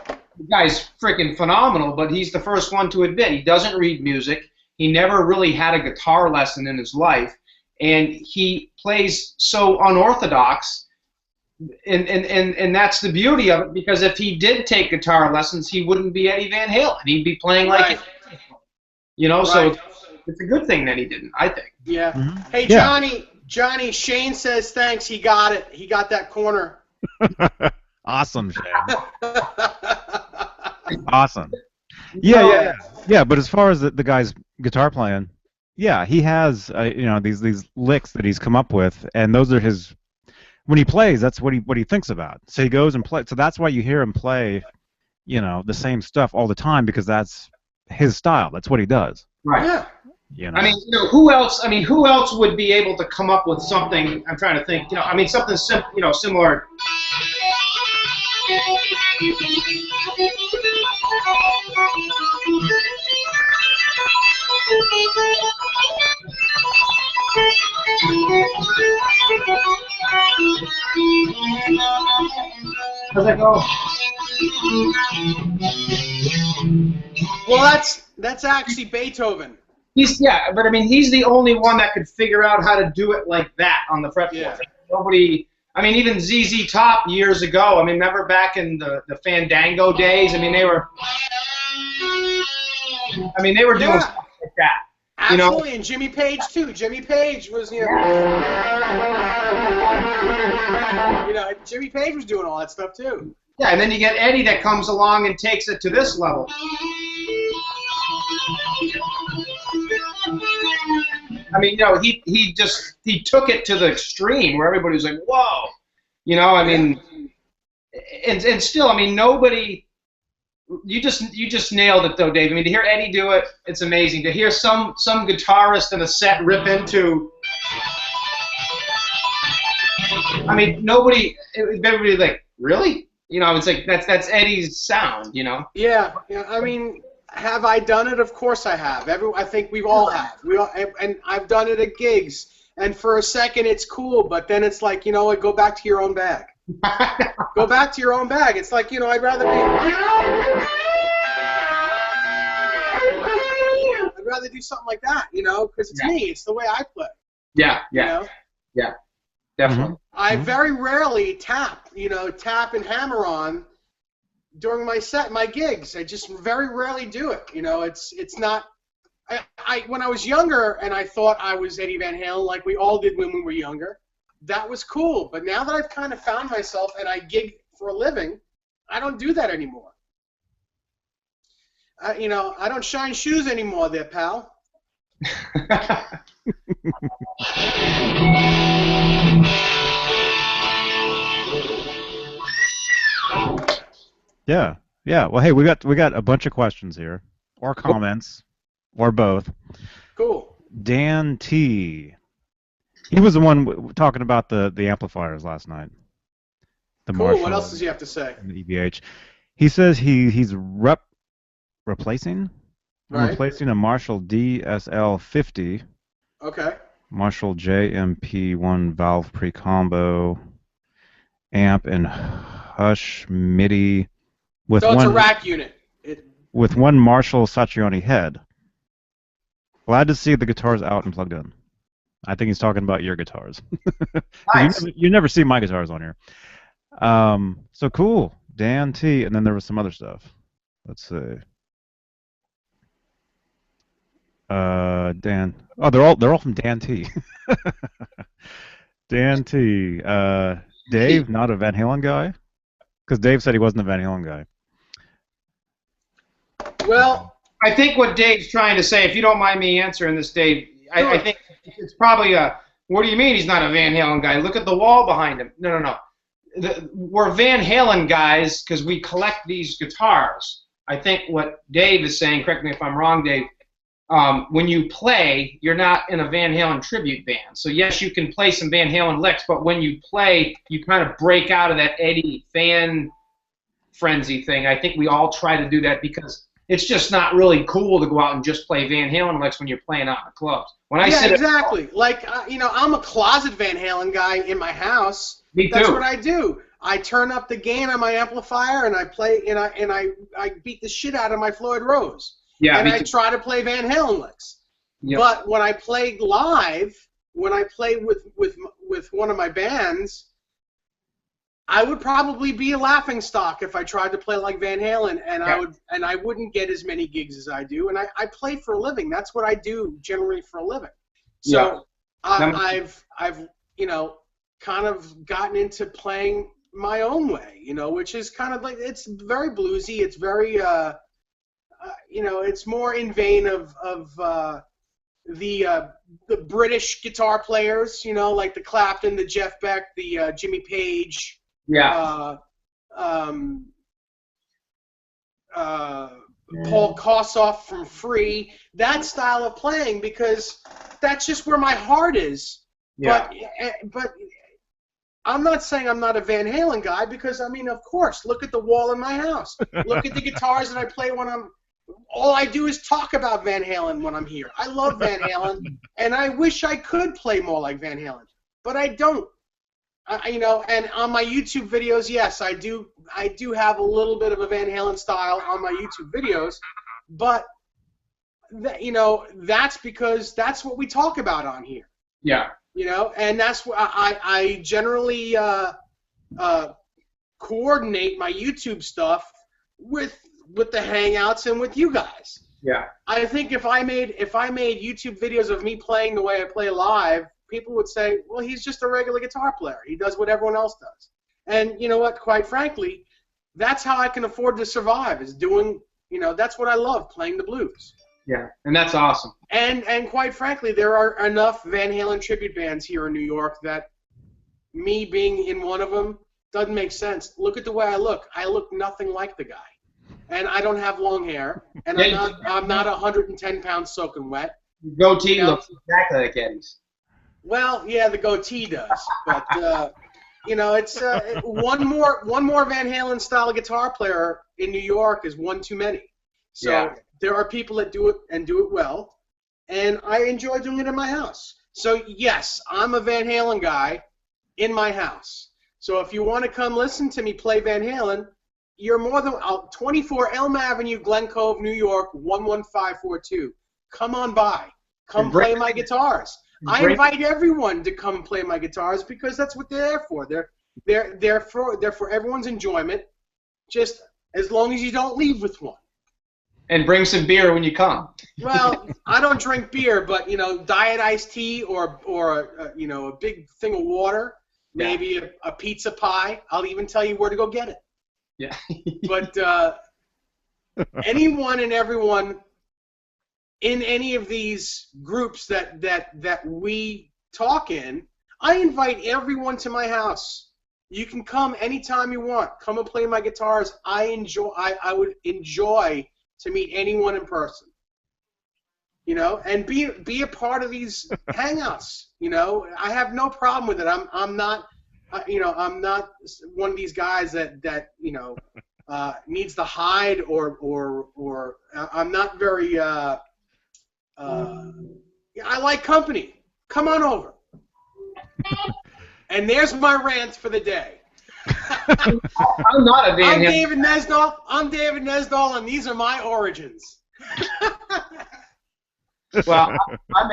the guy's freaking phenomenal, but he's the first one to admit he doesn't read music. He never really had a guitar lesson in his life, and he plays so unorthodox, and that's the beauty of it, because if he did take guitar lessons, he wouldn't be Eddie Van Halen. He'd be playing like it. So it's a good thing that he didn't, I think. Yeah. Mm-hmm. Hey, Johnny, Shane says thanks. He got it. He got that corner. Awesome, Shane. Awesome. Yeah. But as far as the guy's guitar playing, yeah, he has these licks that he's come up with, and those are his. When he plays, that's what he thinks about. So he goes and plays. So that's why you hear him play, the same stuff all the time, because that's his style. That's what he does. Right. Yeah. I mean, who else? I mean, who else would be able to come up with something? I'm trying to think. Something similar. How's that go? Well, that's actually Beethoven. But I mean, he's the only one that could figure out how to do it like that on the fretboard. Yeah. Nobody. I mean, even ZZ Top years ago. I mean, remember back in the Fandango days? I mean, they were doing stuff like that. Absolutely, and Jimmy Page too. Jimmy Page was, Jimmy Page was doing all that stuff too. Yeah, and then you get Eddie that comes along and takes it to this level. I mean, he took it to the extreme where everybody was like, whoa, I mean, and still, I mean, nobody. You just nailed it though, Dave. I mean, to hear Eddie do it, it's amazing. To hear some guitarist in a set rip into. I mean, everybody like, really? It's like that's Eddie's sound, Yeah. I mean, have I done it? Of course I have. I think we all have. And I've done it at gigs. And for a second, it's cool, but then it's like, what? Go back to your own bag. Go back to your own bag. It's like, I'd rather do something like that, because it's me. It's the way I play. Yeah. Definitely. I very rarely tap and hammer on during my gigs. I just very rarely do it. It's not. I when I was younger and I thought I was Eddie Van Halen, like we all did when we were younger, that was cool. But now that I've kind of found myself and I gig for a living, I don't do that anymore. You know, I don't shine shoes anymore, there, pal. Yeah. Yeah. Well, hey, we got a bunch of questions here, or comments, or both. Cool. Dan T. He was the one talking about the amplifiers last night, the Cool. What Marshall else does he have to say? and the EVH. He says he's replacing. I'm Right. replacing a Marshall DSL50, Okay. Marshall JMP1 valve pre-combo amp, and Hush MIDI with So it's a one rack unit. Marshall Satriani head. Glad to see the guitars out and plugged in. I think he's talking about your guitars. Nice. You never see my guitars on here. So cool. Dan T. And then there was some other stuff. Let's see. Dan. Oh, they're all from Dan T. Dan T. Dave, not a Van Halen guy? Because Dave said he wasn't a Van Halen guy. Well, I think what Dave's trying to say, if you don't mind me answering this, Dave, I think it's probably a, what do you mean he's not a Van Halen guy? Look at the wall behind him. No. We're Van Halen guys because we collect these guitars. I think what Dave is saying, correct me if I'm wrong, Dave, when you play, you're not in a Van Halen tribute band. So yes, you can play some Van Halen licks, but when you play, you kind of break out of that Eddie fan frenzy thing. I think we all try to do that because it's just not really cool to go out and just play Van Halen licks when you're playing out in the clubs. When I sit exactly. Like, you know, I'm a closet Van Halen guy in my house. Me too. That's what I do. I turn up the gain on my amplifier and I play and I beat the shit out of my Floyd Rose. Yeah, and I try to play Van Halen licks. Yep. But when I play live, when I play with one of my bands, I would probably be a laughing stock if I tried to play like Van Halen, and I wouldn't get as many gigs as I do. And I play for a living. That's what I do generally for a living. So I've you know, kind of gotten into playing my own way, you know, which is kind of like, it's very bluesy. It's very you know, it's more in vein of the British guitar players, you know, like the Clapton, the Jeff Beck, the Jimmy Page. Yeah. Paul Kossoff from Free, that style of playing, because that's just where my heart is. Yeah. But I'm not saying I'm not a Van Halen guy, because, I mean, of course, look at the wall in my house. Look at the guitars that I play when I'm... All I do is talk about Van Halen when I'm here. I love Van Halen, and I wish I could play more like Van Halen, but I don't. You know, and on my YouTube videos, yes, I do have a little bit of a Van Halen style on my YouTube videos, but you know, that's because that's what we talk about on here. Yeah. You know, and that's what I generally coordinate my YouTube stuff with the Hangouts and with you guys. Yeah. I think if I made YouTube videos of me playing the way I play live, people would say, well, he's just a regular guitar player. He does what everyone else does. And you know what? Quite frankly, that's how I can afford to survive, is doing, you know, that's what I love, playing the blues. Yeah, and that's awesome. And quite frankly, there are enough Van Halen tribute bands here in New York that me being in one of them doesn't make sense. Look at the way I look. I look nothing like the guy. And I don't have long hair, and I'm not 110 pounds soaking wet. Goatee looks exactly like Eddie's. Well, yeah, the goatee does, but you know, it's one more Van Halen style guitar player in New York is one too many. So there are people that do it and do it well, and I enjoy doing it in my house. So yes, I'm a Van Halen guy in my house. So if you want to come listen to me play Van Halen, you're more than 24 Elm Avenue, Glen Cove, New York, 11542. Come on by. Come play my guitars. I invite everyone to come play my guitars because that's what they're there for. They're for everyone's enjoyment, just as long as you don't leave with one. And bring some beer when you come. Well, I don't drink beer, but you know, diet iced tea or you know, a big thing of water, maybe a pizza pie. I'll even tell you where to go get it. Yeah. But anyone and everyone in any of these groups that we talk in, I invite everyone to my house. You can come anytime you want. Come and play my guitars. I would enjoy to meet anyone in person. You know, and be a part of these hangouts. You know, I have no problem with it. I'm not, you know, I'm not one of these guys that you know needs to hide or I'm not very. I like company. Come on over. And there's my rant for the day. I'm not a Van Halen. David Nesdahl. I'm David Nesdahl, and these are my origins. Well, I'm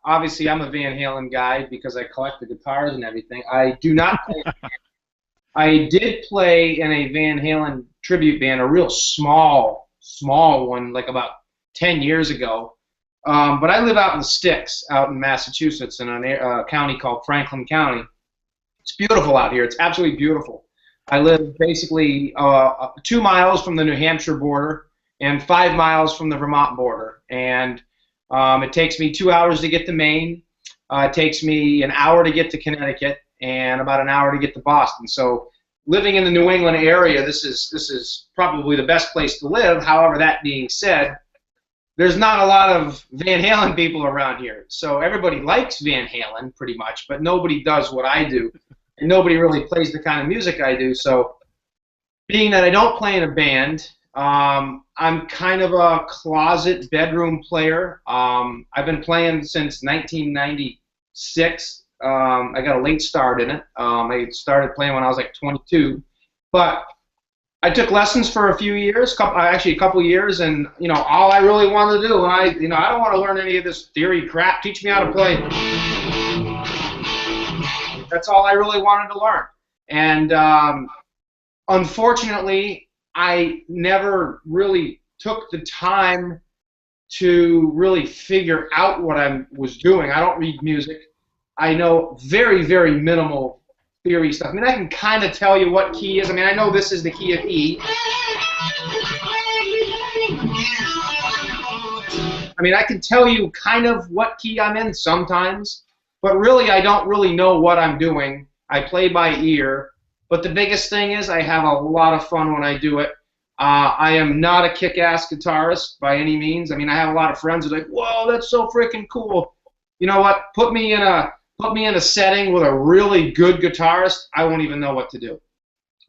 obviously I'm a Van Halen guy because I collect the guitars and everything. I do not play. I did play in a Van Halen tribute band, a real small one, like about 10 years ago. But I live out in the sticks, out in Massachusetts, in a county called Franklin County. It's beautiful out here. It's absolutely beautiful. I live basically 2 miles from the New Hampshire border and 5 miles from the Vermont border. And it takes me 2 hours to get to Maine. It takes me an hour to get to Connecticut and about an hour to get to Boston. So living in the New England area, this is probably the best place to live. However, that being said, there's not a lot of Van Halen people around here. So everybody likes Van Halen pretty much, but nobody does what I do. And nobody really plays the kind of music I do. So being that I don't play in a band, I'm kind of a closet bedroom player. I've been playing since 1996. I got a late start in it. I started playing when I was like 22. But I took lessons for a few years, actually a couple years, and you know, all I really wanted to do, and I don't want to learn any of this theory crap. Teach me how to play. That's all I really wanted to learn. And unfortunately, I never really took the time to really figure out what I was doing. I don't read music. I know very, very minimal theory stuff. I mean, I can kind of tell you what key is. I mean, I know this is the key of E. I mean, I can tell you kind of what key I'm in sometimes, but really I don't really know what I'm doing. I play by ear, but the biggest thing is I have a lot of fun when I do it. I am not a kick-ass guitarist by any means. I mean, I have a lot of friends who are like, whoa, that's so freaking cool. You know what? Put me in a setting with a really good guitarist, I won't even know what to do.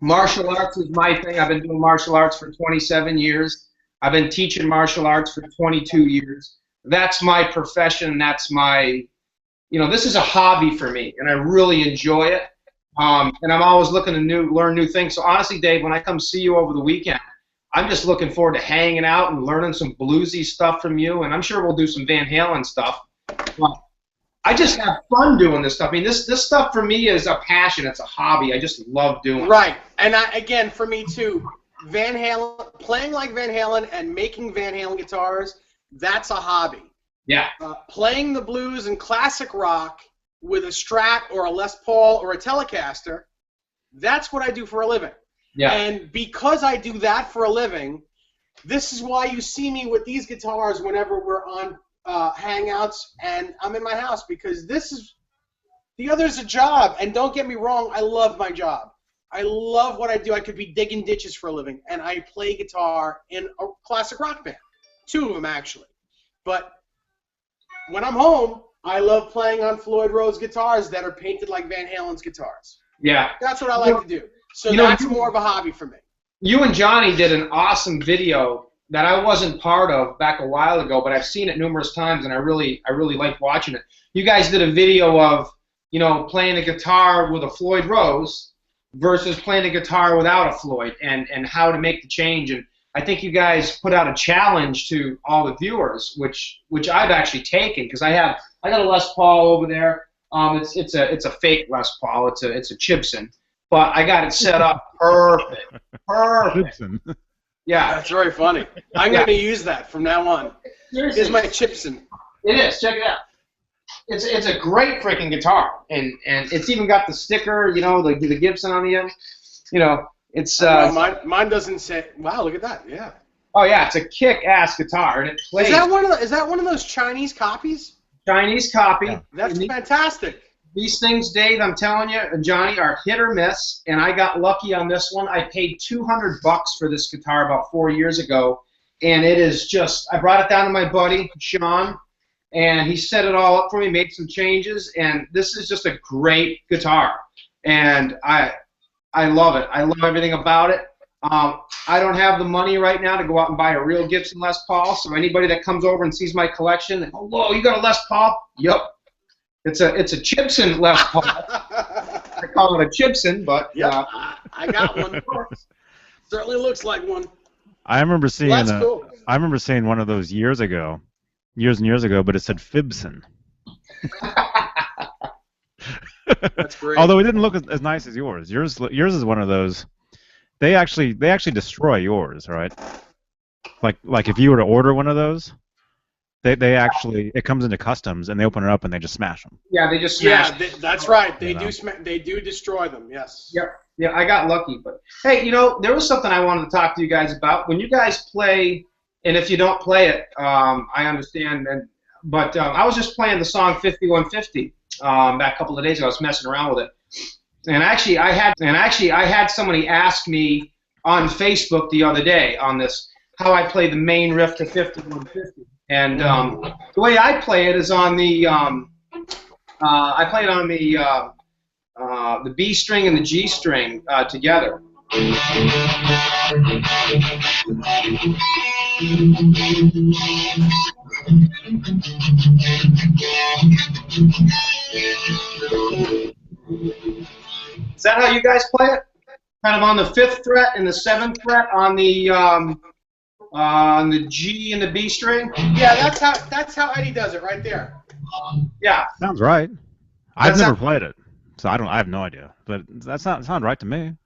Martial arts is my thing. I've been doing martial arts for 27 years. I've been teaching martial arts for 22 years. That's my profession. That's my, you know, this is a hobby for me, and I really enjoy it. And I'm always looking to learn new things. So honestly, Dave, when I come see you over the weekend, I'm just looking forward to hanging out and learning some bluesy stuff from you, and I'm sure we'll do some Van Halen stuff. But I just have fun doing this stuff. I mean, this stuff for me is a passion. It's a hobby. I just love doing it. Right. And again, for me too, Van Halen, playing like Van Halen and making Van Halen guitars, that's a hobby. Yeah. Playing the blues and classic rock with a Strat or a Les Paul or a Telecaster, that's what I do for a living. Yeah. And because I do that for a living, this is why you see me with these guitars whenever we're on hangouts and I'm in my house, because this is the other's a job. And don't get me wrong, I love my job. I love what I do. I could be digging ditches for a living, and I play guitar in a classic rock band, 2 of them actually. But when I'm home, I love playing on Floyd Rose guitars that are painted like Van Halen's guitars. Yeah. That's what I like to do. So that's more of a hobby for me. You and Johnny did an awesome video that I wasn't part of back a while ago, but I've seen it numerous times, and I really like watching it. You guys did a video of, you know, playing a guitar with a Floyd Rose versus playing a guitar without a Floyd, and how to make the change. And I think you guys put out a challenge to all the viewers, which I've actually taken, because I got a Les Paul over there. It's a fake Les Paul. It's a Chibson, but I got it set up perfect. Chibson. Yeah, that's very funny. I'm going to use that from now on. Seriously. Here's my Chibson. It is. Check it out. It's a great freaking guitar, and it's even got the sticker, you know, the Gibson on the end. You know, it's mine doesn't say. Wow, look at that. Yeah. Oh yeah, it's a kick-ass guitar, and it plays. Is that one of those Chinese copies? Chinese copy. Yeah. That's fantastic. These things, Dave, I'm telling you, and Johnny, are hit or miss, and I got lucky on this one. I paid $200 for this guitar about 4 years ago, and it is just, I brought it down to my buddy, Sean, and he set it all up for me, made some changes, and this is just a great guitar, and I love it. I love everything about it. I don't have the money right now to go out and buy a real Gibson Les Paul, so anybody that comes over and sees my collection, they go, whoa, you got a Les Paul? Yup. It's a Chibson Les Paul. I call it a Chibson, but Yep, I got one. Certainly looks like one. I remember seeing That's cool. I remember seeing one of those years and years ago, but it said Fibson. That's great. Although it didn't look as nice as yours. Yours is one of those. They actually destroy yours, right? Like if you were to order one of those, they actually, it comes into customs and they open it up and they just smash them. yeah, they just smashed. Yeah, that's right. They You know. they do destroy them. Yes. Yep. Yeah, I got lucky. But hey, there was something I wanted to talk to you guys about. When you guys play, and if you don't play it, I understand. But I was just playing the song 5150 back a couple of days ago. I was messing around with it, and actually I had somebody ask me on Facebook the other day on this how I play the main riff to 5150. And the way I play it is on the I play it on the B string and the G string together. Is that how you guys play it? Kind of on the 5th fret and the 7th fret on the G and the B string? Yeah, that's how Eddie does it right there. Yeah. Sounds right. I've That's never not- played it, so I have no idea. But that sounds right to me.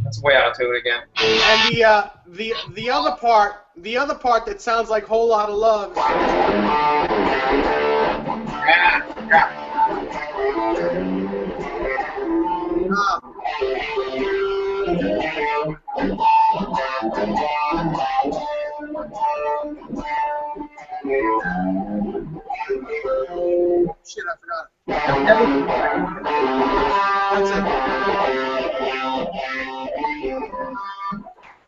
That's way out of tune again. And the other part that sounds like Whole Lot of Love. Yeah, yeah. Shit, I forgot it.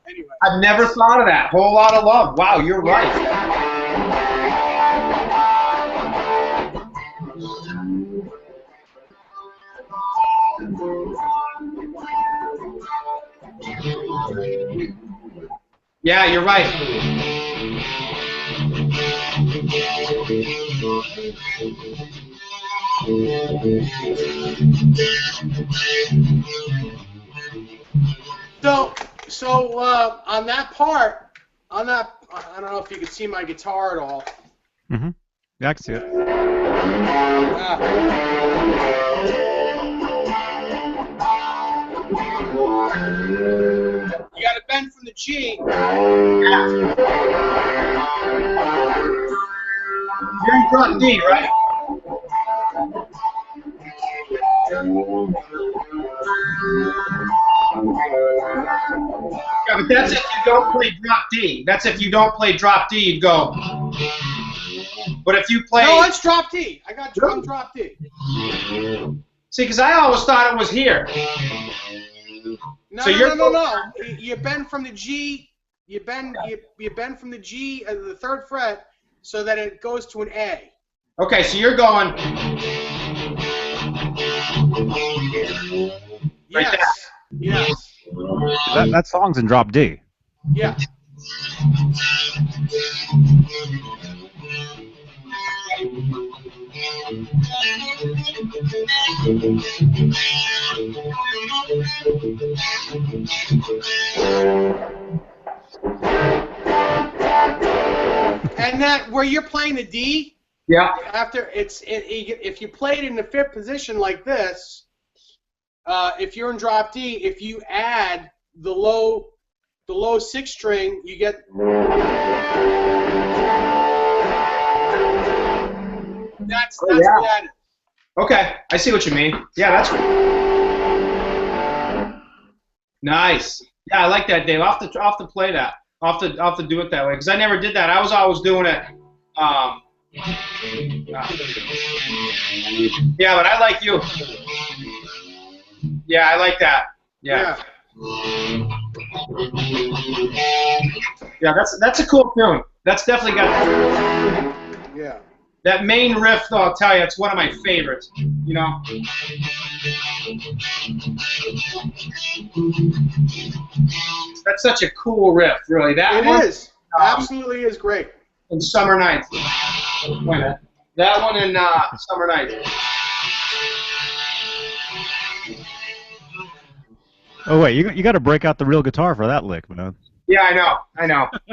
Anyway. I've never thought of that. Whole lot of love. Wow, you're right. Yeah, you're right. So on that part, I don't know if you can see my guitar at all. Mm-hmm. Yeah, I can see it. You got to bend from the G. You're in front D, right? Yeah, but that's if you don't play drop D. That's if you don't play drop D, you'd go. But if you play... No, it's drop D. I'm drop D. See, because I always thought it was here. No, So no. You bend from the G. You bend from the G, the 3rd fret, so that it goes to an A. Okay, so you're going... Right Yes. there. Yes. That song's in drop D. Yeah. And that where you're playing the D, Yeah. after if you play it in the 5th position like this, if you're in drop D, if you add the low the low 6 string, you get. That's what that is. Okay, I see what you mean. Yeah, that's nice. Yeah, I like that, Dave. I'll have to play that. I'll have to do it that way because I never did that. I was always doing it. Yeah, but I like you. Yeah, I like that. Yeah. Yeah, that's a cool tune. That's definitely got. Yeah. That main riff, though, I'll tell you, it's one of my favorites. You know. That's such a cool riff, really. That one is. Absolutely is great. And Summer Nights. That one and Summer Nights. Oh wait, you got to break out the real guitar for that lick, man. Yeah, I know.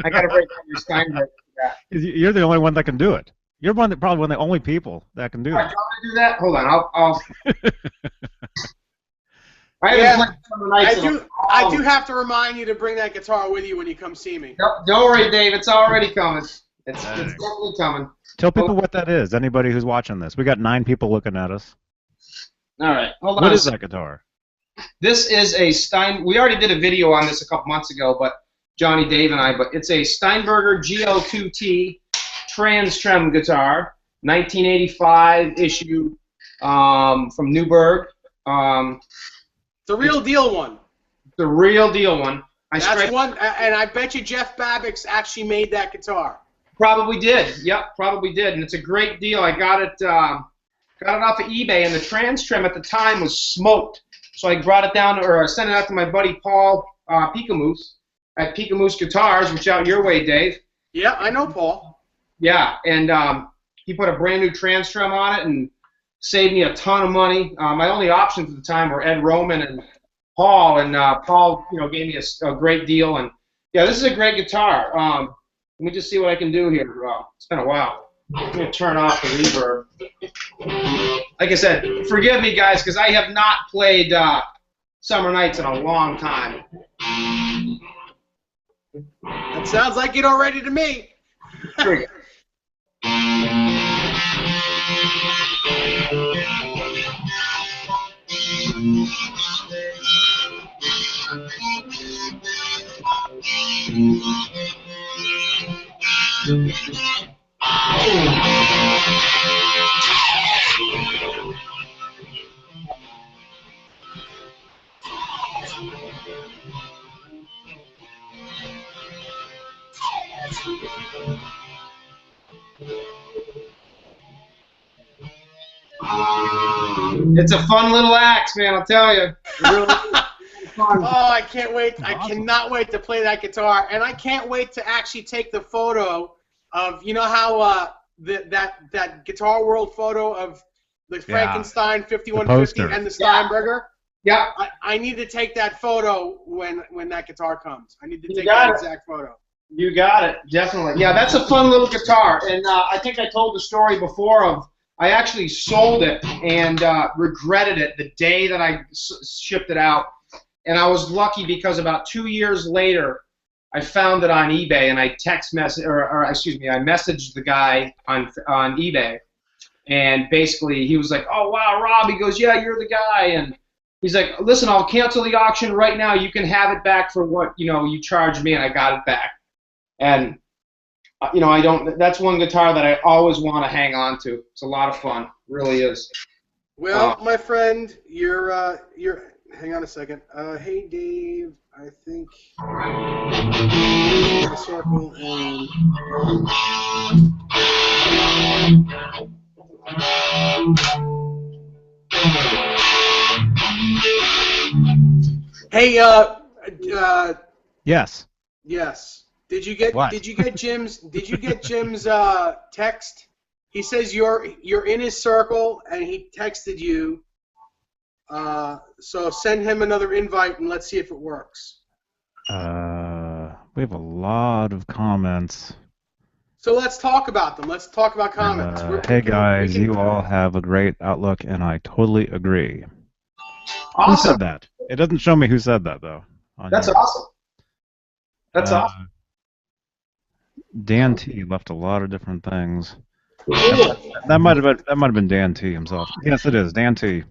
I got to break out your Steinberg for that. You're the only one that can do it. You're probably one of the only people that can do All right, it. do you want to do that? Hold on, I'll I haven't played Summer Nights. I do have to remind you to bring that guitar with you when you come see me. Don't worry, Dave. It's already coming. It's definitely coming. Tell people what that is. Anybody who's watching this, we got 9 people looking at us. All right, hold on. What is that guitar? This is a We already did a video on this a couple months ago, but Johnny, Dave, and I. But it's a Steinberger GL2T trans-trem guitar, 1985 issue from Newburgh. The real deal one. The real deal one. That's one, and I bet you Jeff Babbitt's actually made that guitar. Probably did. Yep, probably did, and it's a great deal. I got it off of eBay, and the trans trim at the time was smoked. So I brought it down, or I sent it out to my buddy Paul Picamoose at Picamoose Guitars, which out your way, Dave. Yeah, I know Paul. Yeah, and he put a brand new trans trim on it and saved me a ton of money. My only options at the time were Ed Roman and Paul, and Paul, gave me a great deal. And yeah, this is a great guitar. Let me just see what I can do here. It's been a while. I'm going to turn off the reverb. Like I said, forgive me, guys, because I have not played Summer Nights in a long time. That sounds like it already to me. Here we go. It's a fun little axe, man, I'll tell you. Really fun. Oh, I can't wait. I cannot wait to play that guitar, and I can't wait to actually take the photo of, how that Guitar World photo of the Frankenstein 5150 and the Steinberger. Yeah. I need to take that photo when that guitar comes. I need to take that exact photo. You got it, definitely. Yeah, that's a fun little guitar, and I think I told the story before of I actually sold it and regretted it the day that I shipped it out. And I was lucky because about 2 years later, I found it on eBay, and I I messaged the guy on eBay, and basically he was like, "Oh wow, Rob," he goes, "Yeah, you're the guy," and he's like, "Listen, I'll cancel the auction right now. You can have it back for what you charged me," and I got it back. And I don't. That's one guitar that I always want to hang on to. It's a lot of fun, really is. Well, my friend, you're. Hang on a second. Hey, Dave. I think the circle and. Hey. Yes. Yes. Did you get Jim's text? He says you're in his circle and he texted you. So send him another invite and let's see if it works. We have a lot of comments. So let's talk about them. Let's talk about comments. Hey guys, you all have a great outlook and I totally agree. Awesome. Who said that? It doesn't show me who said that though. That's awesome. That's awesome. Dan T left a lot of different things. Cool. That might have been Dan T himself. Yes, it is Dan T.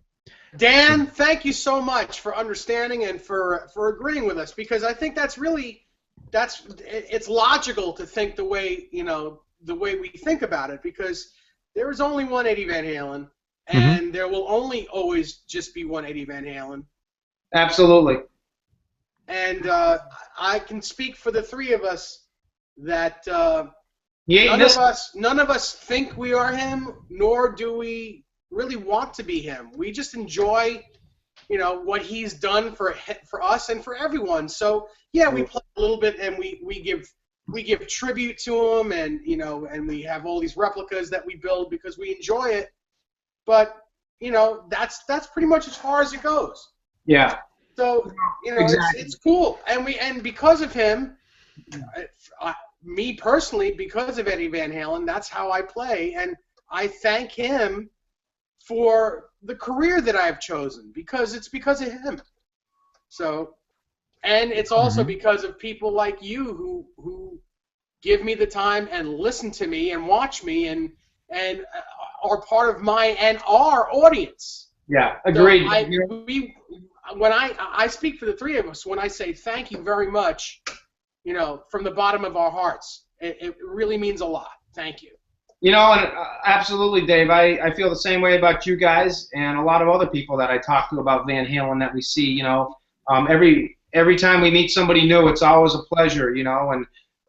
Dan, thank you so much for understanding and for agreeing with us, because I think it's logical to think the way we think about it, because there is only one Eddie Van Halen, and there will only always just be one Eddie Van Halen. Absolutely. And I can speak for the three of us that none of us think we are him, nor do we really want to be him. We just enjoy, what he's done for us and for everyone. So yeah, we play a little bit, and we give tribute to him, and and we have all these replicas that we build because we enjoy it. But that's pretty much as far as it goes. Yeah. So exactly. it's cool, and because of him, me personally, because of Eddie Van Halen, that's how I play, and I thank him for the career that I've chosen, because it's because of him. So, and it's also because of people like you who give me the time and listen to me and watch me and are part of my and our audience. Yeah, agreed. So when I speak for the three of us when I say thank you very much, from the bottom of our hearts. It really means a lot. Thank you. And absolutely, Dave. I feel the same way about you guys and a lot of other people that I talk to about Van Halen that we see. Every time we meet somebody new, it's always a pleasure. And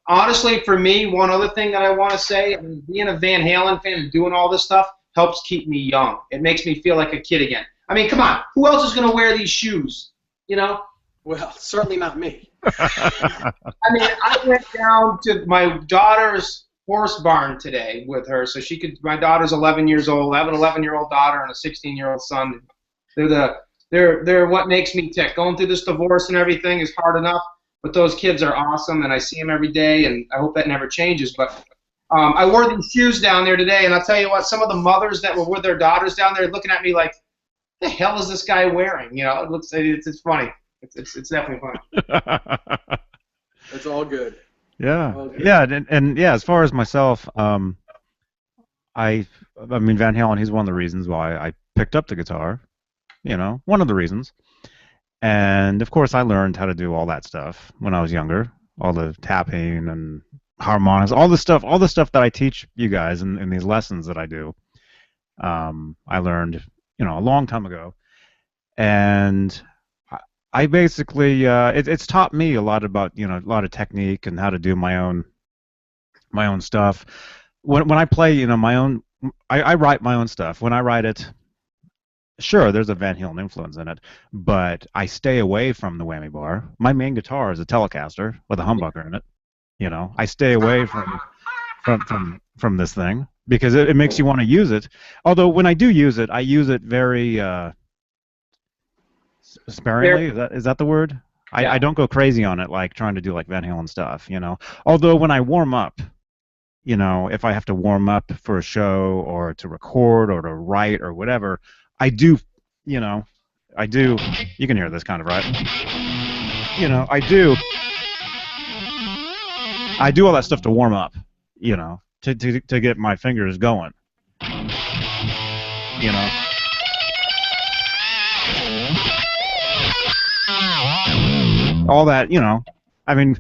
honestly, for me, one other thing that I want to say, being a Van Halen fan and doing all this stuff helps keep me young. It makes me feel like a kid again. I mean, come on, who else is going to wear these shoes? Well, certainly not me. I went down to my daughter's horse barn today with her, so she could. My daughter's 11 years old. I have an 11-year-old daughter and a 16-year-old son. They're what makes me tick. Going through this divorce and everything is hard enough, but those kids are awesome, and I see them every day, and I hope that never changes. But I wore these shoes down there today, and I'll tell you what, some of the mothers that were with their daughters down there looking at me like, "The hell is this guy wearing?" It's funny. It's definitely funny. It's all good. Yeah, all good. yeah, and yeah. As far as myself, I mean, Van Halen. He's one of the reasons why I picked up the guitar. One of the reasons. And of course, I learned how to do all that stuff when I was younger. All the tapping and harmonics, all the stuff that I teach you guys in these lessons that I do. I learned, a long time ago, and I basically it's taught me a lot about a lot of technique and how to do my own stuff. When I play my own, I write my own stuff. When I write it, sure, there's a Van Halen influence in it, but I stay away from the whammy bar. My main guitar is a Telecaster with a humbucker in it. I stay away from this thing because it makes you want to use it. Although when I do use it, I use it very sparingly. Is that the word? Yeah. I don't go crazy on it like trying to do like Van Halen stuff. Although when I warm up, if I have to warm up for a show or to record or to write or whatever, I do, I do. You can hear this kind of, right? I do all that stuff to warm up, to get my fingers going, all that, I mean,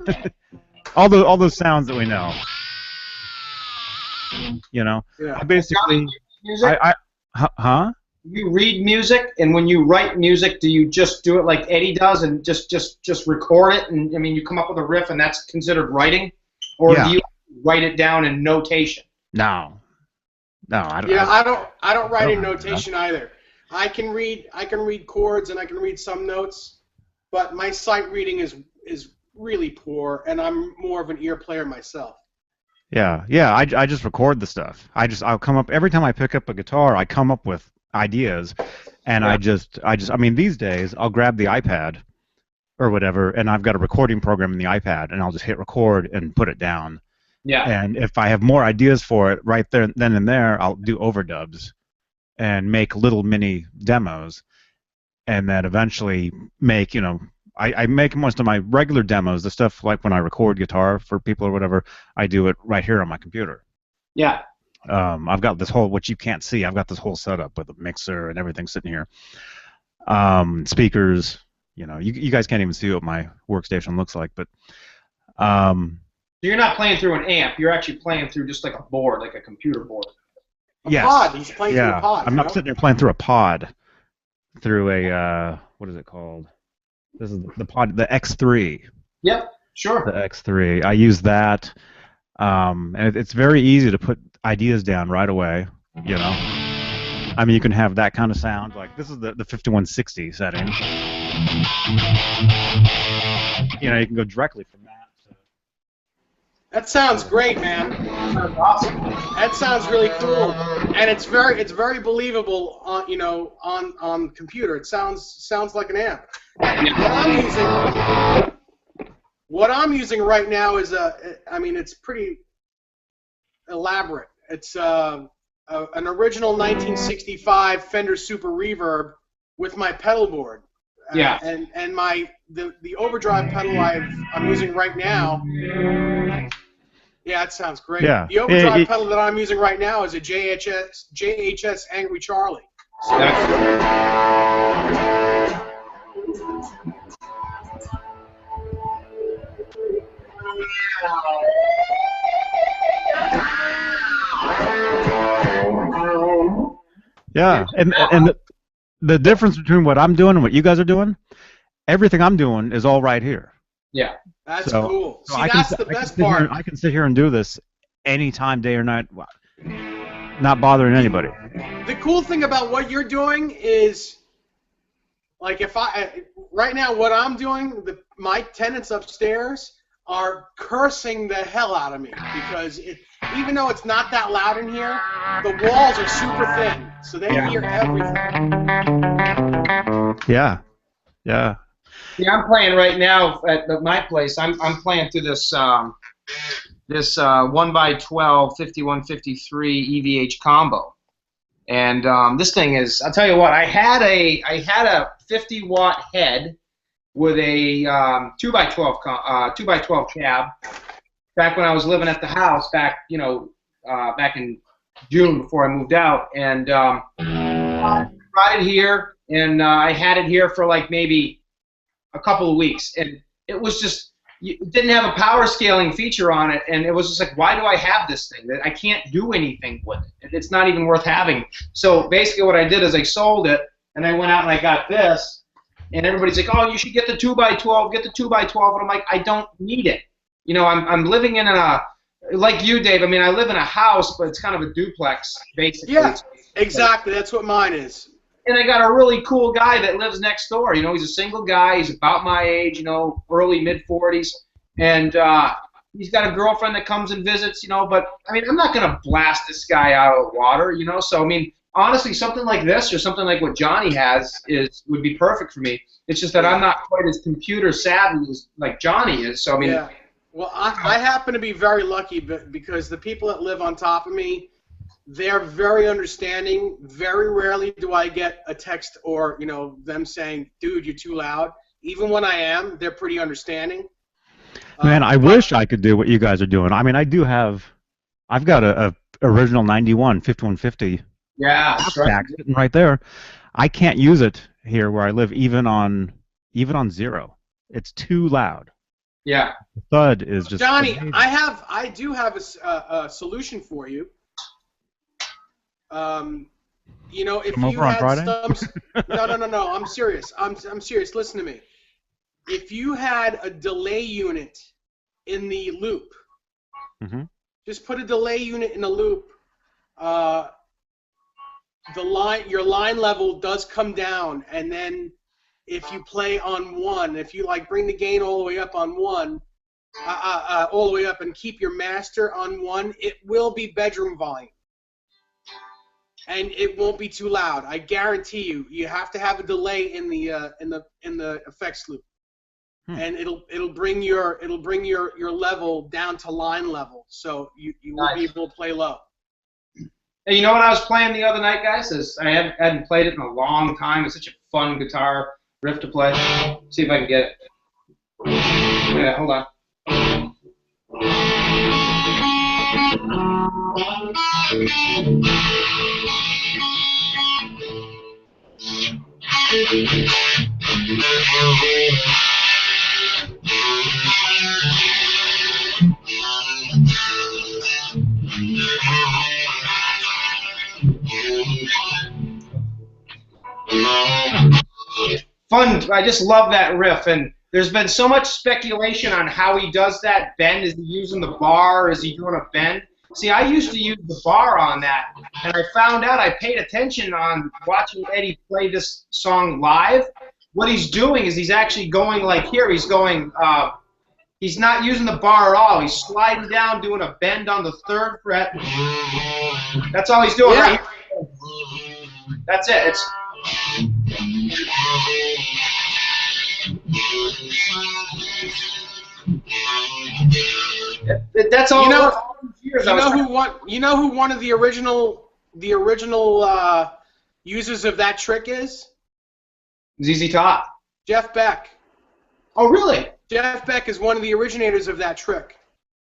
all those sounds that we know, Yeah. I basically, huh? You read music, and when you write music, do you just do it like Eddie does and just record it? And I mean, you come up with a riff, and that's considered writing, or do you write it down in notation? No, I don't. Yeah, I don't write in notation either. I can read chords and I can read some notes, but my sight reading is really poor, and I'm more of an ear player myself. Yeah. I just record the stuff. I'll come up every time I pick up a guitar. I come up with ideas, and I mean, these days I'll grab the iPad or whatever, and I've got a recording program in the iPad, and I'll just hit record and put it down. Yeah. And if I have more ideas for it right there, then and there, I'll do overdubs and make little mini demos, and then eventually make I make most of my regular demos, the stuff like when I record guitar for people or whatever, I do it right here on my computer. Yeah. I've got this whole, which you can't see, I've got this whole setup with a mixer and everything sitting here. Speakers, you guys can't even see what my workstation looks like, but So you're not playing through an amp. You're actually playing through just like a board, like a computer board. yes, pod. He's playing through a pod. I'm not sitting there playing through a pod, through a what is it called? This is the pod, the X3. Yep, sure. The X3. I use that, and it's very easy to put ideas down right away. I mean, you can have that kind of sound. Like this is the 5160 setting. You can go directly from that. That sounds great, man. That's awesome. That sounds really cool, and it's very believable on on computer. It sounds like an amp. What I'm using right now is it's pretty able. It's an original 1965 Fender Super Reverb with my pedal board. Yeah. And the overdrive pedal I'm using right now. Yeah, that sounds great. Yeah. The overdrive pedal that I'm using right now is a JHS Angry Charlie. So yeah, and the difference between what I'm doing and what you guys are doing, everything I'm doing is all right here. Yeah. That's cool. So See, that's the best part. I can sit here and do this anytime, day or night, not bothering anybody. The cool thing about what you're doing is, like, right now what I'm doing, my tenants upstairs are cursing the hell out of me because even though it's not that loud in here, the walls are super thin, so they hear everything. Yeah. Yeah. Yeah, I'm playing right now at my place. I'm playing through this 1x12 5153 EVH combo, and this thing is. I'll tell you what. I had a 50-watt head with a 2x12 cab back when I was living at the house back in June before I moved out, and I brought it here, and I had it here for like maybe a couple of weeks, and it was just, it didn't have a power scaling feature on it, and it was just like, why do I have this thing? I can't do anything with it. It's not even worth having. So basically what I did is I sold it, and I went out and I got this, and everybody's like, oh, you should get the 2x12, get the 2x12, and I'm like, I don't need it. I'm living in like you, Dave, I mean, I live in a house, but it's kind of a duplex, basically. Yeah, exactly. That's what mine is. And I got a really cool guy that lives next door. He's a single guy. He's about my age, early, mid-40s. And he's got a girlfriend that comes and visits, But, I mean, I'm not going to blast this guy out of the water, So, I mean, honestly, something like this or something like what Johnny has would be perfect for me. It's just that I'm not quite as computer savvy as like Johnny is. So, I mean. Yeah. Well, I happen to be very lucky because the people that live on top of me, they're very understanding. Very rarely do I get a text or them saying, "Dude, you're too loud." Even when I am, they're pretty understanding. Man, I wish I could do what you guys are doing. I mean, I've got a original 91 5150. Yeah, that's right. Sitting right there. I can't use it here where I live, even on zero. It's too loud. Yeah. The thud is just. Johnny, amazing. I do have a solution for you. If Come you over on had Friday? No, I'm serious. I'm serious. Listen to me. If you had a delay unit in the loop, just put a delay unit in the loop. Your line level does come down, and then if you play on one, if you bring the gain all the way up on one, all the way up, and keep your master on one, it will be bedroom volume. And it won't be too loud. I guarantee you. You have to have a delay in the effects loop, and it'll bring your level down to line level, so you will be able to play low. Hey, you know what I was playing the other night, guys? I hadn't played it in a long time. It's such a fun guitar. riff to play. See if I can get it. Yeah, hold on. Fun. I just love that riff, and there's been so much speculation on how he does that bend. Is he using the bar? Is he doing a bend? See, I used to use the bar on that, and I found out, I paid attention on watching Eddie play this song live. What he's doing is he's actually going like here. He's going, he's not using the bar at all. He's sliding down, doing a bend on the 3rd fret. That's all he's doing right here. That's it. It's... That's all. You know who one of the original users of that trick is? ZZ Top. Jeff Beck. Oh, really? Jeff Beck is one of the originators of that trick.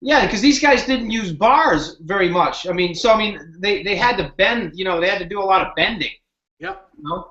Yeah, because these guys didn't use bars very much. I mean, they had to bend. You know, they had to do a lot of bending. Yep. You know?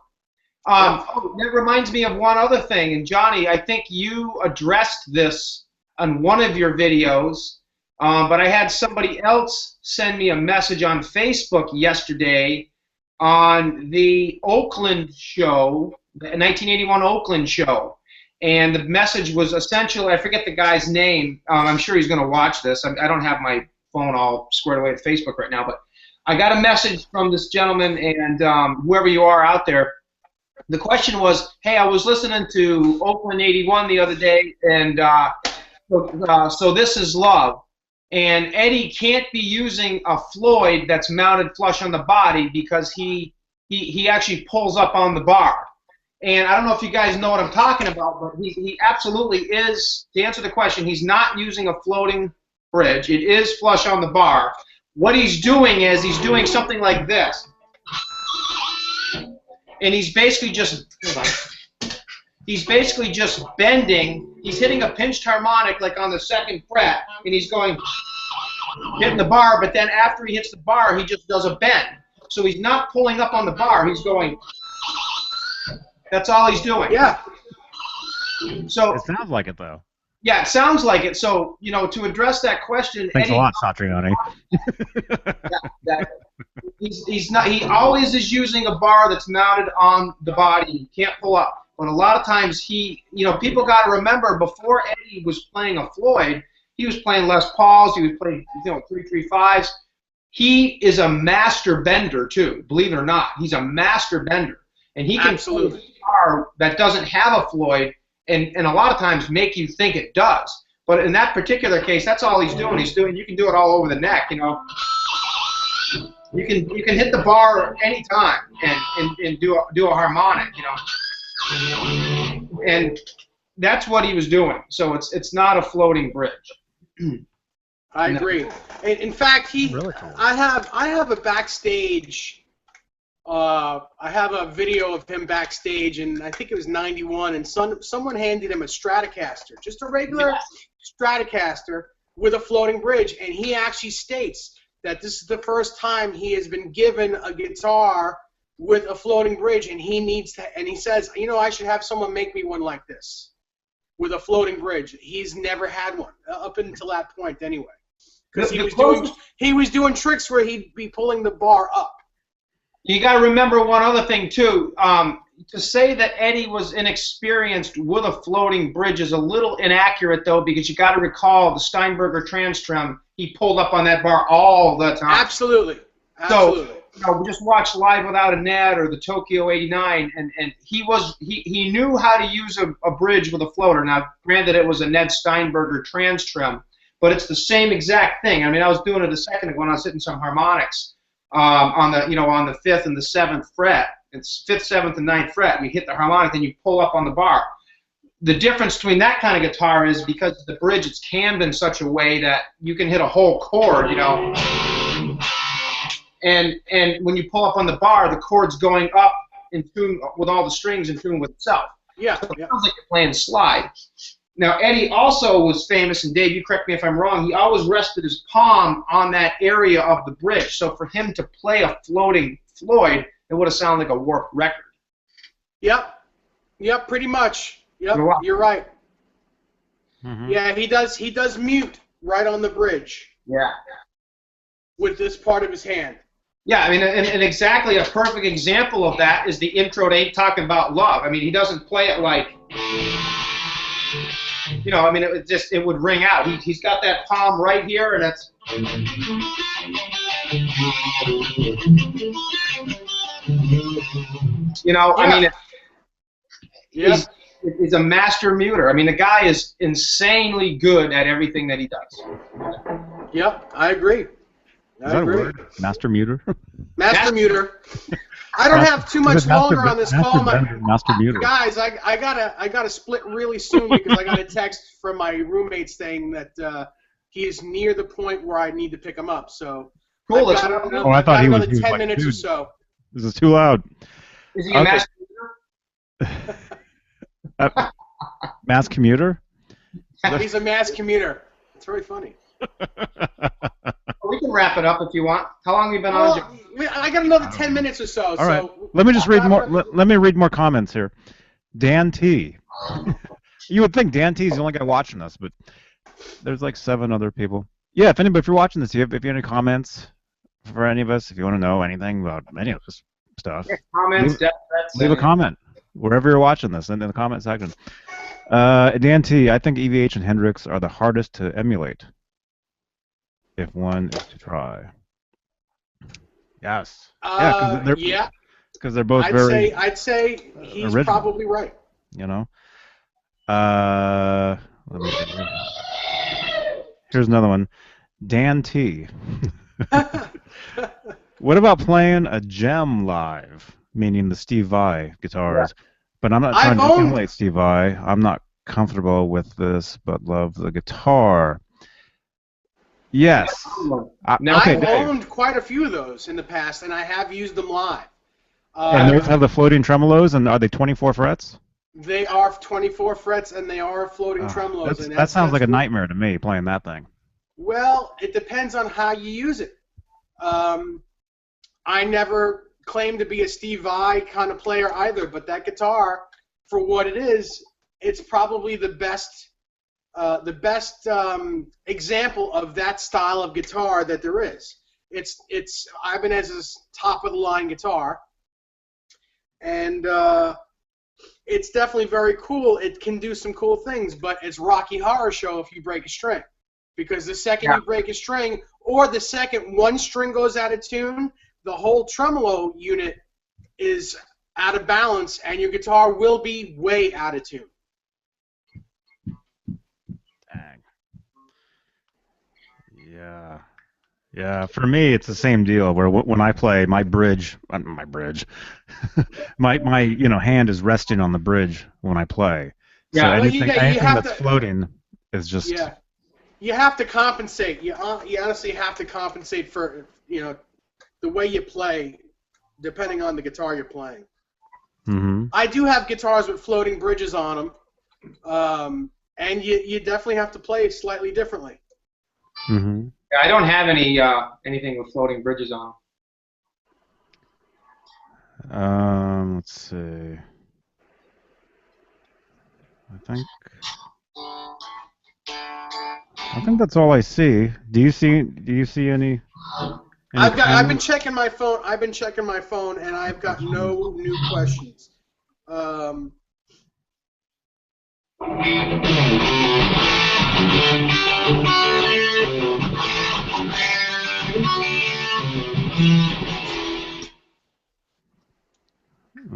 Oh, that reminds me of one other thing. And Johnny, I think you addressed this on one of your videos, but I had somebody else send me a message on Facebook yesterday on the Oakland show, the 1981 Oakland show. And the message was essentially, I forget the guy's name. I'm sure he's going to watch this. I don't have my phone all squared away at Facebook right now, but I got a message from this gentleman, and whoever you are out there, the question was, hey, I was listening to Oakland 81 the other day, and so this is love. And Eddie can't be using a Floyd that's mounted flush on the body because he actually pulls up on the bar. And I don't know if you guys know what I'm talking about, but he absolutely is, to answer the question, he's not using a floating bridge. It is flush on the bar. What he's doing is he's doing something like this. And he's basically just, he's basically just bending. He's hitting a pinched harmonic like on the 2nd fret, and he's going, hitting the bar, but then after he hits the bar, he just does a bend. So he's not pulling up on the bar, he's going, that's all he's doing. Yeah. So it sounds like it, though. Yeah, it sounds like it. So, you know, to address that question, Thanks Eddie, a lot, Satriani. he always is using a bar that's mounted on the body. He can't pull up. But a lot of times people got to remember, before Eddie was playing a Floyd, he was playing Les Pauls, he was playing, 335s. He is a master bender too, believe it or not. He's a master bender. And he can play a guitar that doesn't have a Floyd, and a lot of times make you think it does. But in that particular case, that's all he's doing. You can do it all over the neck, you know. You can hit the bar anytime and do a harmonic, you know. And that's what he was doing. So it's not a floating bridge. I agree. In fact, really cool. I have a backstage. I have a video of him backstage, and I think it was '91, and someone handed him a Stratocaster, just a regular Stratocaster with a floating bridge, and he actually states that this is the first time he has been given a guitar with a floating bridge, and he says, you know, I should have someone make me one like this with a floating bridge. He's never had one up until that point, anyway, because he was doing tricks where he'd be pulling the bar up. You got to remember one other thing too. To say that Eddie was inexperienced with a floating bridge is a little inaccurate, though, because you got to recall the Steinberger Trans-Trem. He pulled up on that bar all the time. Absolutely. So, we just watched Live Without a Net or the Tokyo '89, and he knew how to use a bridge with a floater. Now, granted, it was a Ned Steinberger Trans-Trem, but it's the same exact thing. I mean, I was doing it a second ago when I was hitting some harmonics. On the 5th and the 7th fret. It's 5th, 7th, and 9th fret. And you hit the harmonic, then you pull up on the bar. The difference between that kind of guitar is because the bridge, it's cammed in such a way that you can hit a whole chord, you know. And when you pull up on the bar, the chord's going up in tune with all the strings, in tune with itself. Yeah. So it Yeah. sounds like you're playing slide. Now, Eddie also was famous, and Dave, you correct me if I'm wrong, he always rested his palm on that area of the bridge. So for him to play a floating Floyd, it would have sounded like a warped record. Yep. Yep. Pretty much. Yep. Wow. You're right. Mm-hmm. Yeah, he does mute right on the bridge Yeah. with this part of his hand. Yeah, I mean, and exactly a perfect example of that is the intro to Ain't Talking About Love. I mean, he doesn't play it like, you know, I mean, it would ring out. He's got that palm right here, and that's. You know, Yeah. I mean, Yeah. he's a master muter. I mean, the guy is insanely good at everything that he does. Yep. I agree. Is that a word? Master muter? Master muter. I don't have too much longer on this call. Master muter. Guys, I gotta split really soon because I got a text from my roommate saying that he is near the point where I need to pick him up. So Cool. I thought he was another 10 like, minutes or dude. so. This is too loud. Is he a master muter? Mass commuter? He's a mass commuter. It's very funny. We can wrap it up if you want. How long have you been on? I got another 10 minutes or so. All right. Let me just read more. Let me read more comments here. Dan T. You would think Dan T is the only guy watching us, but there's like 7 other people. Yeah, if you're watching this, if you have any comments for any of us, if you want to know anything about any of this stuff, Comments, leave a comment wherever you're watching this in the comment section. Dan T, I think EVH and Hendrix are the hardest to emulate if one is to try. Yes. Yeah. Because they're both I'd say he's original. probably right. You know. Let me see. Here's another one. Dan T. What about playing a gem live, meaning the Steve Vai guitars? Yeah. But I'm not trying to emulate Steve Vai. I'm not comfortable with this, but love the guitar. Yes. I've owned quite a few of those in the past, and I have used them live. And those have the floating tremolos, and are they 24 frets? They are 24 frets, and they are floating tremolos. That sounds like a nightmare to me, playing that thing. Well, it depends on how you use it. I never claimed to be a Steve Vai kind of player either, but that guitar, for what it is, it's probably the best example of that style of guitar that there is. It's Ibanez's top of the line guitar, and it's definitely very cool. It can do some cool things, but it's Rocky Horror Show if you break a string, because the second you break a string, or the second one string goes out of tune, the whole tremolo unit is out of balance, and your guitar will be way out of tune. Yeah. For me, it's the same deal. Where when I play, my hand is resting on the bridge when I play. Yeah. So anything that's floating is just. Yeah. You have to compensate. You honestly have to compensate for the way you play, depending on the guitar you're playing. Mm-hmm. I do have guitars with floating bridges on them, and you definitely have to play slightly differently. Mm-hmm. Yeah, I don't have anything with floating bridges on. Let's see. I think that's all I see. Do you see any? I've been checking my phone. And I've got no new questions. Let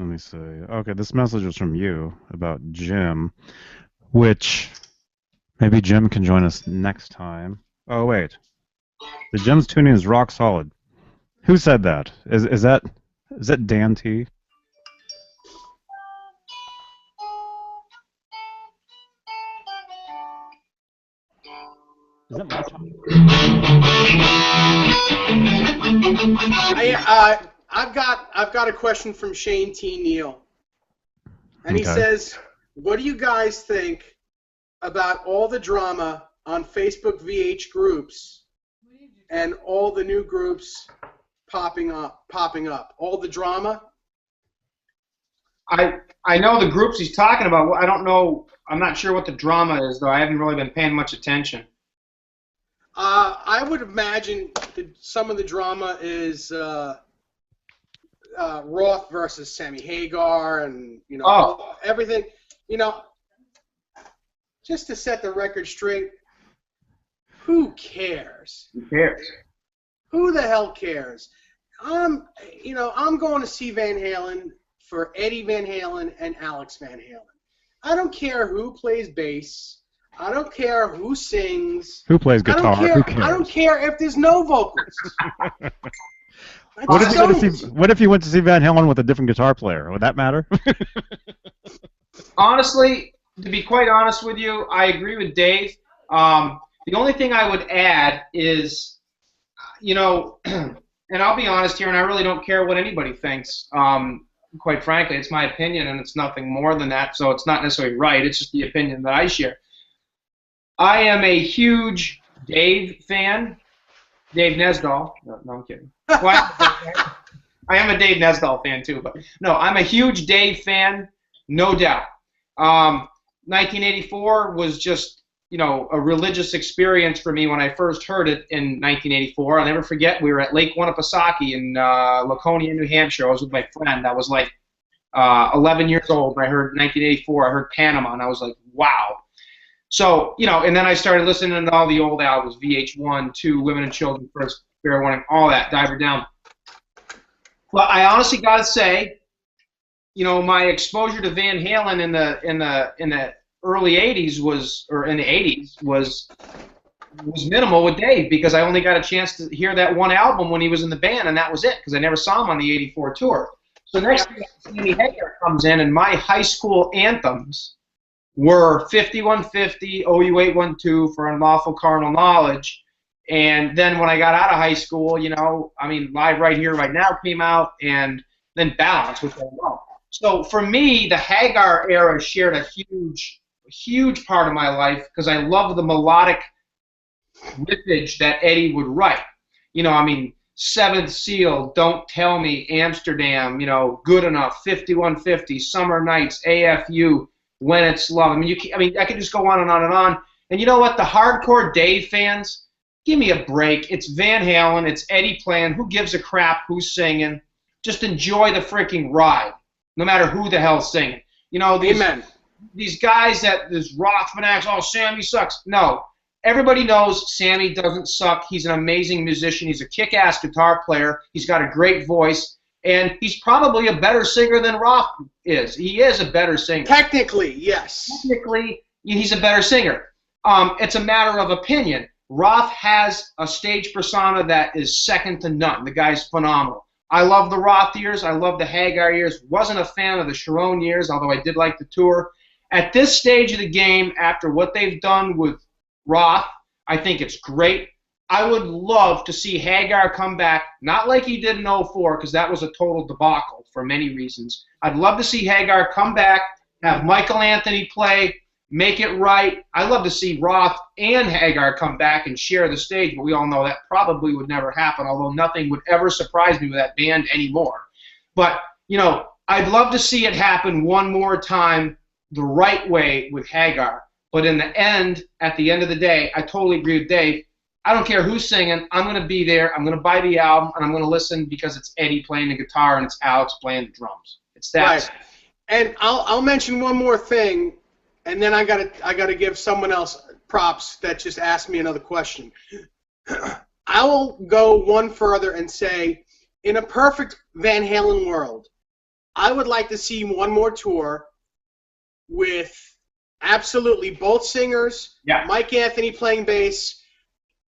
me see. Okay, this message was from you about Jim, which maybe Jim can join us next time. Oh wait, the Jim's tuning is rock solid. Who said that? Is that Dan T? Is that my time? I've got a question from Shane T. Neal, and he says, what do you guys think about all the drama on Facebook VH groups and all the new groups popping up? All the drama? I know the groups he's talking about. I don't know. I'm not sure what the drama is, though. I haven't really been paying much attention. I would imagine that some of the drama is Roth versus Sammy Hagar, and everything. Just to set the record straight, who cares? Who cares? Who the hell cares? I'm going to see Van Halen for Eddie Van Halen and Alex Van Halen. I don't care who plays bass. I don't care who sings. Who plays guitar? Who cares? I don't care if there's no vocals. What if you went to see Van Halen with a different guitar player? Would that matter? Honestly, to be quite honest with you, I agree with Dave. The only thing I would add is, and I'll be honest here, and I really don't care what anybody thinks. Quite frankly, it's my opinion, and it's nothing more than that, so it's not necessarily right. It's just the opinion that I share. I am a huge Dave fan. Dave Nesdall. No, I'm kidding. Well, I am a Dave Nesdall fan, too. But no, I'm a huge Dave fan, no doubt. 1984 was just, a religious experience for me when I first heard it in 1984. I'll never forget, we were at Lake Winnipesaukee in Laconia, New Hampshire. I was with my friend. I was like 11 years old. I heard 1984. I heard Panama, and I was like, wow. So, and then I started listening to all the old albums, VH1, 2, Women and Children, First, Fair Warning, all that, Diver Down. Well, I honestly got to say, my exposure to Van Halen in the early 80s in the 80s was minimal with Dave, because I only got a chance to hear that one album when he was in the band, and that was it, because I never saw him on the 84 tour. So next thing, Sammy Hagar comes in, and my high school anthems were 5150, OU 812 for Unlawful Carnal Knowledge. And then when I got out of high school, Live Right Here, Right Now came out, and then Balance, which I love. So for me, the Hagar era shared a huge part of my life, because I love the melodic riffage that Eddie would write. Seventh Seal, Don't Tell Me, Amsterdam, Good Enough, 5150, Summer Nights, AFU, When It's Love. I could just go on and on and on. And you know what? The hardcore Dave fans, give me a break. It's Van Halen. It's Eddie playing. Who gives a crap who's singing? Just enjoy the freaking ride, no matter who the hell's singing. These guys this Roth fanatics, oh, Sammy sucks. No. Everybody knows Sammy doesn't suck. He's an amazing musician. He's a kick-ass guitar player. He's got a great voice. And he's probably a better singer than Roth is. He is a better singer. Technically, yes. Technically, he's a better singer. It's a matter of opinion. Roth has a stage persona that is second to none. The guy's phenomenal. I love the Roth years. I love the Hagar years. Wasn't a fan of the Sharon years, although I did like the tour. At this stage of the game, after what they've done with Roth, I think it's great. I would love to see Hagar come back, not like he did in 04, because that was a total debacle for many reasons. I'd love to see Hagar come back, have Michael Anthony play, make it right. I'd love to see Roth and Hagar come back and share the stage, but we all know that probably would never happen, although nothing would ever surprise me with that band anymore. But, I'd love to see it happen one more time the right way with Hagar. But at the end of the day, I totally agree with Dave. I don't care who's singing. I'm going to be there. I'm going to buy the album, and I'm going to listen because it's Eddie playing the guitar and it's Alex playing the drums. It's that. Right. And I'll mention one more thing, and then I gotta give someone else props that just asked me another question. I will go one further and say, in a perfect Van Halen world, I would like to see one more tour with absolutely both singers, Mike Anthony playing bass,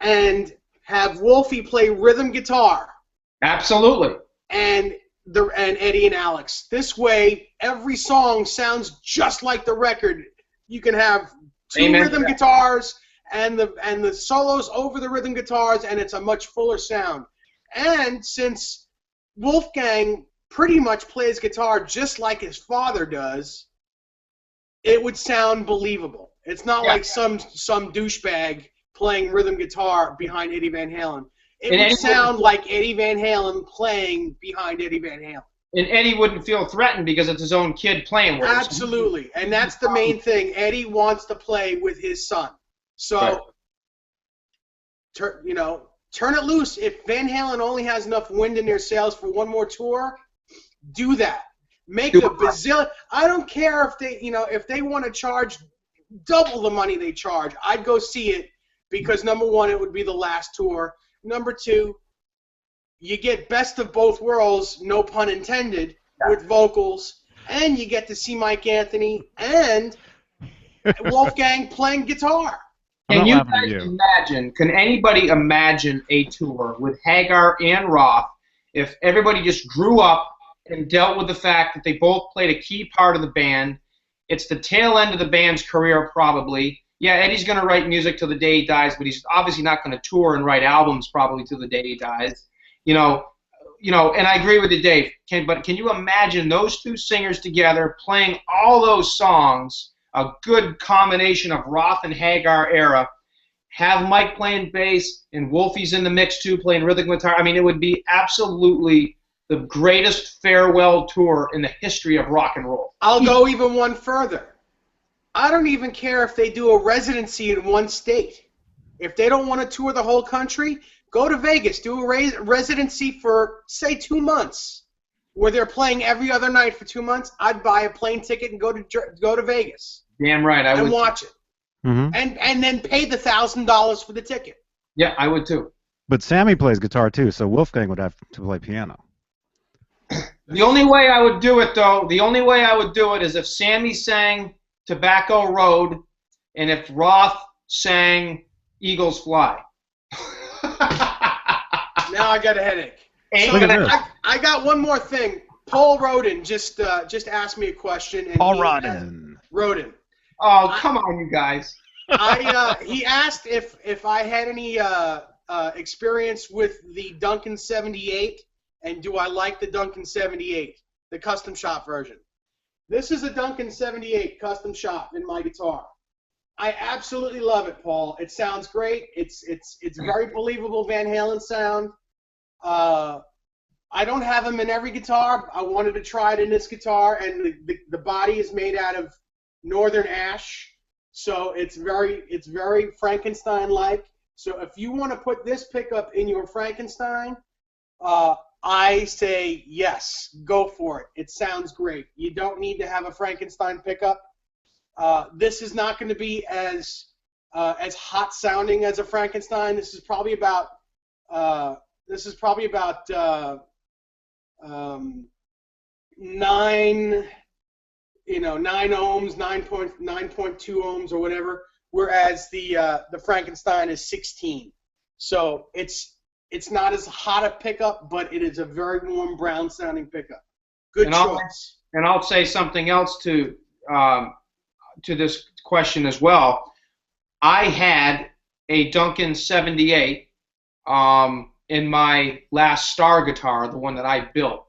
and have Wolfie play rhythm guitar. Absolutely. And Eddie and Alex. This way, every song sounds just like the record. You can have two rhythm guitars and the solos over the rhythm guitars, and it's a much fuller sound. And since Wolfgang pretty much plays guitar just like his father does, it would sound believable. It's not like some douchebag playing rhythm guitar behind Eddie Van Halen. It would sound like Eddie Van Halen playing behind Eddie Van Halen. And Eddie wouldn't feel threatened because it's his own kid playing with him. Absolutely. And that's the main thing. Eddie wants to play with his son. So, turn it loose. If Van Halen only has enough wind in their sails for one more tour, do that. Make a bazillion. I don't care if they want to charge double the money they charge. I'd go see it because, number one, it would be the last tour. Number two, you get best of both worlds, no pun intended, with vocals, and you get to see Mike Anthony and Wolfgang playing guitar. Can you guys imagine, can anybody imagine a tour with Hagar and Roth if everybody just grew up and dealt with the fact that they both played a key part of the band? It's the tail end of the band's career, probably. Yeah, Eddie's going to write music till the day he dies, but he's obviously not going to tour and write albums probably till the day he dies. And I agree with you, Dave. But can you imagine those two singers together playing all those songs, a good combination of Roth and Hagar era, have Mike playing bass and Wolfie's in the mix too, playing rhythm guitar? I mean, it would be absolutely the greatest farewell tour in the history of rock and roll. I'll go even one further. I don't even care if they do a residency in one state. If they don't want to tour the whole country, go to Vegas, do a residency for, say, 2 months, where they're playing every other night for 2 months. I'd buy a plane ticket and go to Vegas. Damn right, I would. And watch it. Mm-hmm. And then pay the $1,000 for the ticket. Yeah, I would too. But Sammy plays guitar too, so Wolfgang would have to play piano. The only way I would do it, though, is if Sammy sang Tobacco Road and if Roth sang Eagles Fly. Now I got a headache. I got one more thing. Paul Rodin just asked me a question. And Paul Rodin. Rodin. Oh, come on, you guys. He asked if I had any experience with the Duncan 78, and do I like the Duncan 78, the custom shop version. This is a Duncan 78 custom shop in my guitar. I absolutely love it, Paul. It sounds great. It's very believable Van Halen sound. I don't have them in every guitar. I wanted to try it in this guitar, and the body is made out of northern ash, so it's very Frankenstein-like. So if you want to put this pickup in your Frankenstein, I say yes, go for it. It sounds great. You don't need to have a Frankenstein pickup. This is not going to be as hot sounding as a Frankenstein. This is probably about 9 ohms, 9.2 ohms or whatever, whereas the Frankenstein is 16. So it's not as hot a pickup, but it is a very warm brown sounding pickup. Good choice. And I'll say something else to this question as well. I had a Duncan 78 in my last Star guitar, the one that I built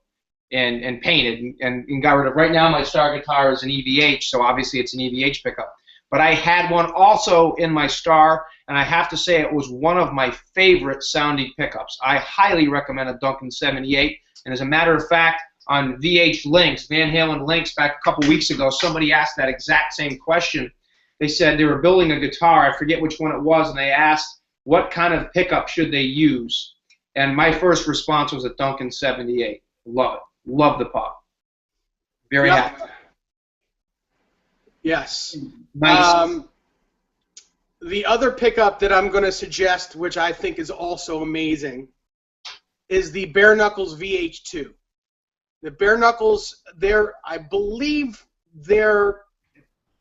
and painted and got rid of. Right now my Star guitar is an EVH, so obviously it's an EVH pickup. But I had one also in my Star, and I have to say it was one of my favorite sounding pickups. I highly recommend a Duncan 78, and as a matter of fact, on VH Links, Van Halen Links, back a couple weeks ago, somebody asked that exact same question. They said they were building a guitar, I forget which one it was, and they asked what kind of pickup should they use. And my first response was a Duncan 78. Love it. Love the pop. Very happy. Yes. Nice. The other pickup that I'm going to suggest, which I think is also amazing, is the Bare Knuckles VH2. The Bare Knuckles, I believe they're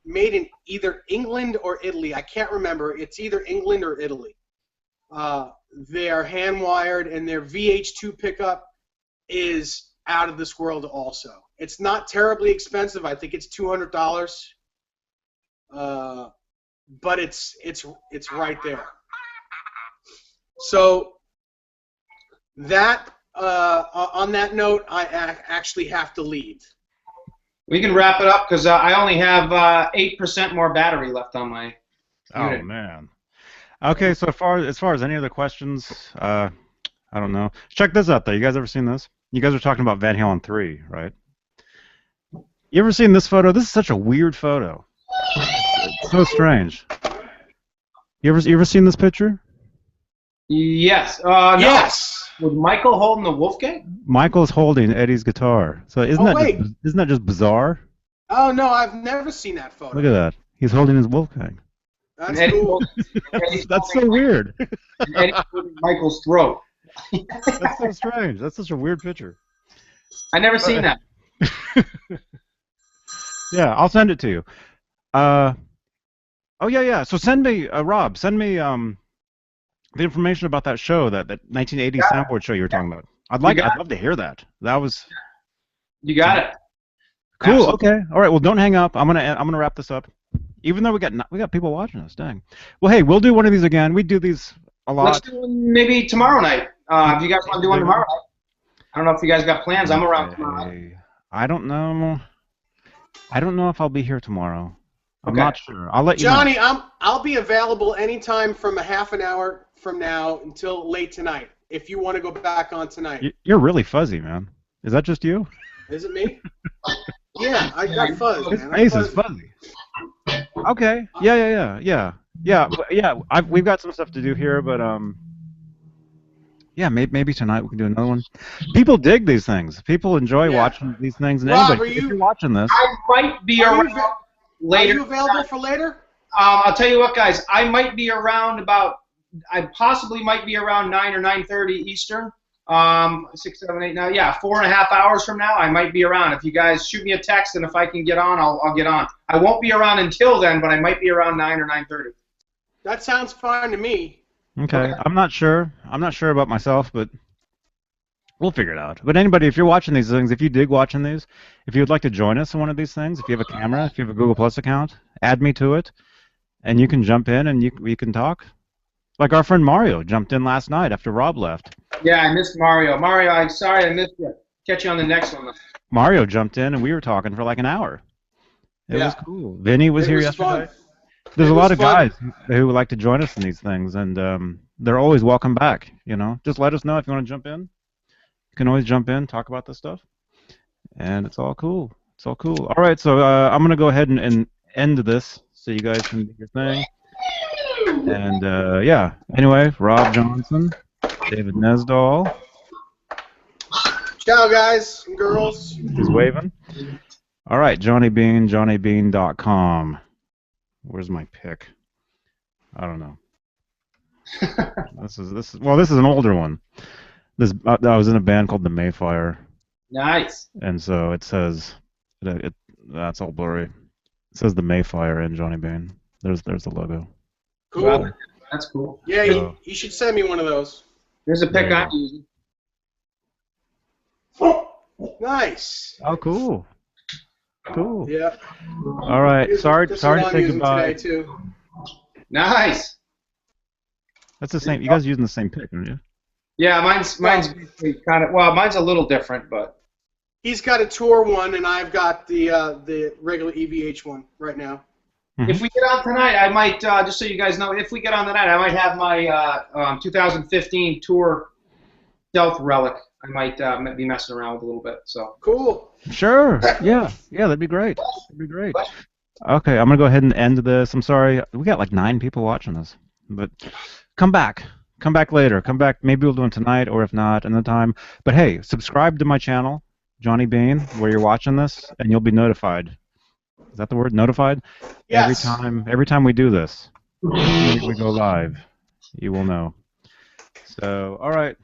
made in either England or Italy. I can't remember. It's either England or Italy. They are hand-wired, and their VH2 pickup is out of this world also. It's not terribly expensive. I think it's $200. But it's right there. So that on that note, I actually have to leave. We can wrap it up because I only have 8% more battery left on my unit. Oh man. Okay, so as far as any other questions, I don't know. Check this out though. You guys ever seen this? You guys are talking about Van Halen 3, right? You ever seen this photo? This is such a weird photo. It's so strange. You ever seen this picture? Yes. Yes. No. Was Michael holding the Wolfgang? Michael's holding Eddie's guitar. So isn't that just bizarre? Oh no, I've never seen that photo. Look at that. He's holding his Wolfgang. That's Eddie, cool. That's so weird. Eddie holding Michael's throat. That's so strange. That's such a weird picture. I never seen that. Yeah, I'll send it to you. Oh yeah. So send me, Rob. Send me the information about that show, that 1980s soundboard show you were talking about. I'd love to hear that. That was. You got it. Cool. Absolutely. Okay. All right. Well, don't hang up. I'm gonna wrap this up. Even though we got people watching us. Dang. Well, hey, we'll do one of these again. We do these a lot. Let's do one maybe tomorrow night. If you guys want to do one tomorrow night. I don't know if you guys got plans. I'm around tomorrow night. I don't know. I don't know if I'll be here tomorrow. I'm Okay. not sure. I'll let you Johnny, know. I'll be available anytime from a half an hour from now until late tonight. If you want to go back on tonight. You're really fuzzy, man. Is that just you? Is it me? Yeah, I got fuzz, His man. face is fuzzy. Okay. Yeah. We've got some stuff to do here, but yeah, maybe tonight we can do another one. People dig these things. People enjoy watching these things. And Rob, anybody, if you're watching this, I might be around later. Are you available for later? I'll tell you what, guys. I might be around I possibly might be around 9 or 9:30 Eastern. 6, 7, 8. Now, yeah, 4.5 hours from now, I might be around. If you guys shoot me a text, and if I can get on, I'll get on. I won't be around until then, but I might be around 9 or 9:30. That sounds fine to me. okay. I'm not sure. I'm not sure about myself, but we'll figure it out. But anybody, if you're watching these things, if you dig watching these, if you would like to join us in one of these things, if you have a camera, if you have a Google Plus account, add me to it, and you can jump in and we can talk. Like our friend Mario jumped in last night after Rob left. Yeah, I missed Mario. Mario, I'm sorry I missed you. Catch you on the next one. Mario jumped in and we were talking for like an hour. It was cool. Vinnie was here yesterday. Fun. There's a lot of guys who would like to join us in these things, and they're always welcome back. You know, just let us know if you want to jump in. You can always jump in, talk about this stuff, and it's all cool. It's all cool. All right, so I'm gonna go ahead and end this so you guys can do your thing. And yeah. Anyway, Rob Johnson, David Nesdall. Ciao, guys and girls. He's waving. All right, Johnny Bean, JohnnyBean.com. Where's my pick? I don't know. This is an older one. I was in a band called the Mayfire. Nice. And so it says that's all blurry. It says the Mayfire and Johnny Bean. There's the logo. Cool. Wow, that's cool. Yeah, you should send me one of those. There's a pick I'm using. Nice. Oh, cool. Cool. Yeah. All right. Sorry This to one I'm say using goodbye. today, too. Nice. That's the same. You guys are using the same pick, aren't you? Yeah, mine's kind of mine's a little different, but He's got a tour one, and I've got the regular EVH one right now. if we get on tonight, I might just so you guys know, if we get on tonight, I might have my 2015 tour Stealth Relic. I might be messing around with a little bit. So Cool. Sure. Yeah. That'd be great. That'd be great. Okay, I'm gonna go ahead and end this. I'm sorry, we got like 9 people watching this, but come back later. Come back. Maybe we'll do it tonight, or if not, another time. But hey, subscribe to my channel, Johnny Bean, where you're watching this, and you'll be notified. Is that the word? Notified? Yes. Every time we do this, we go live, you will know. So, all right,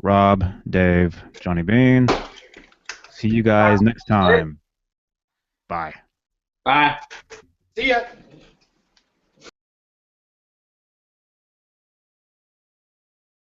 Rob, Dave, Johnny Bean. See you guys next time. Bye. bye. See ya.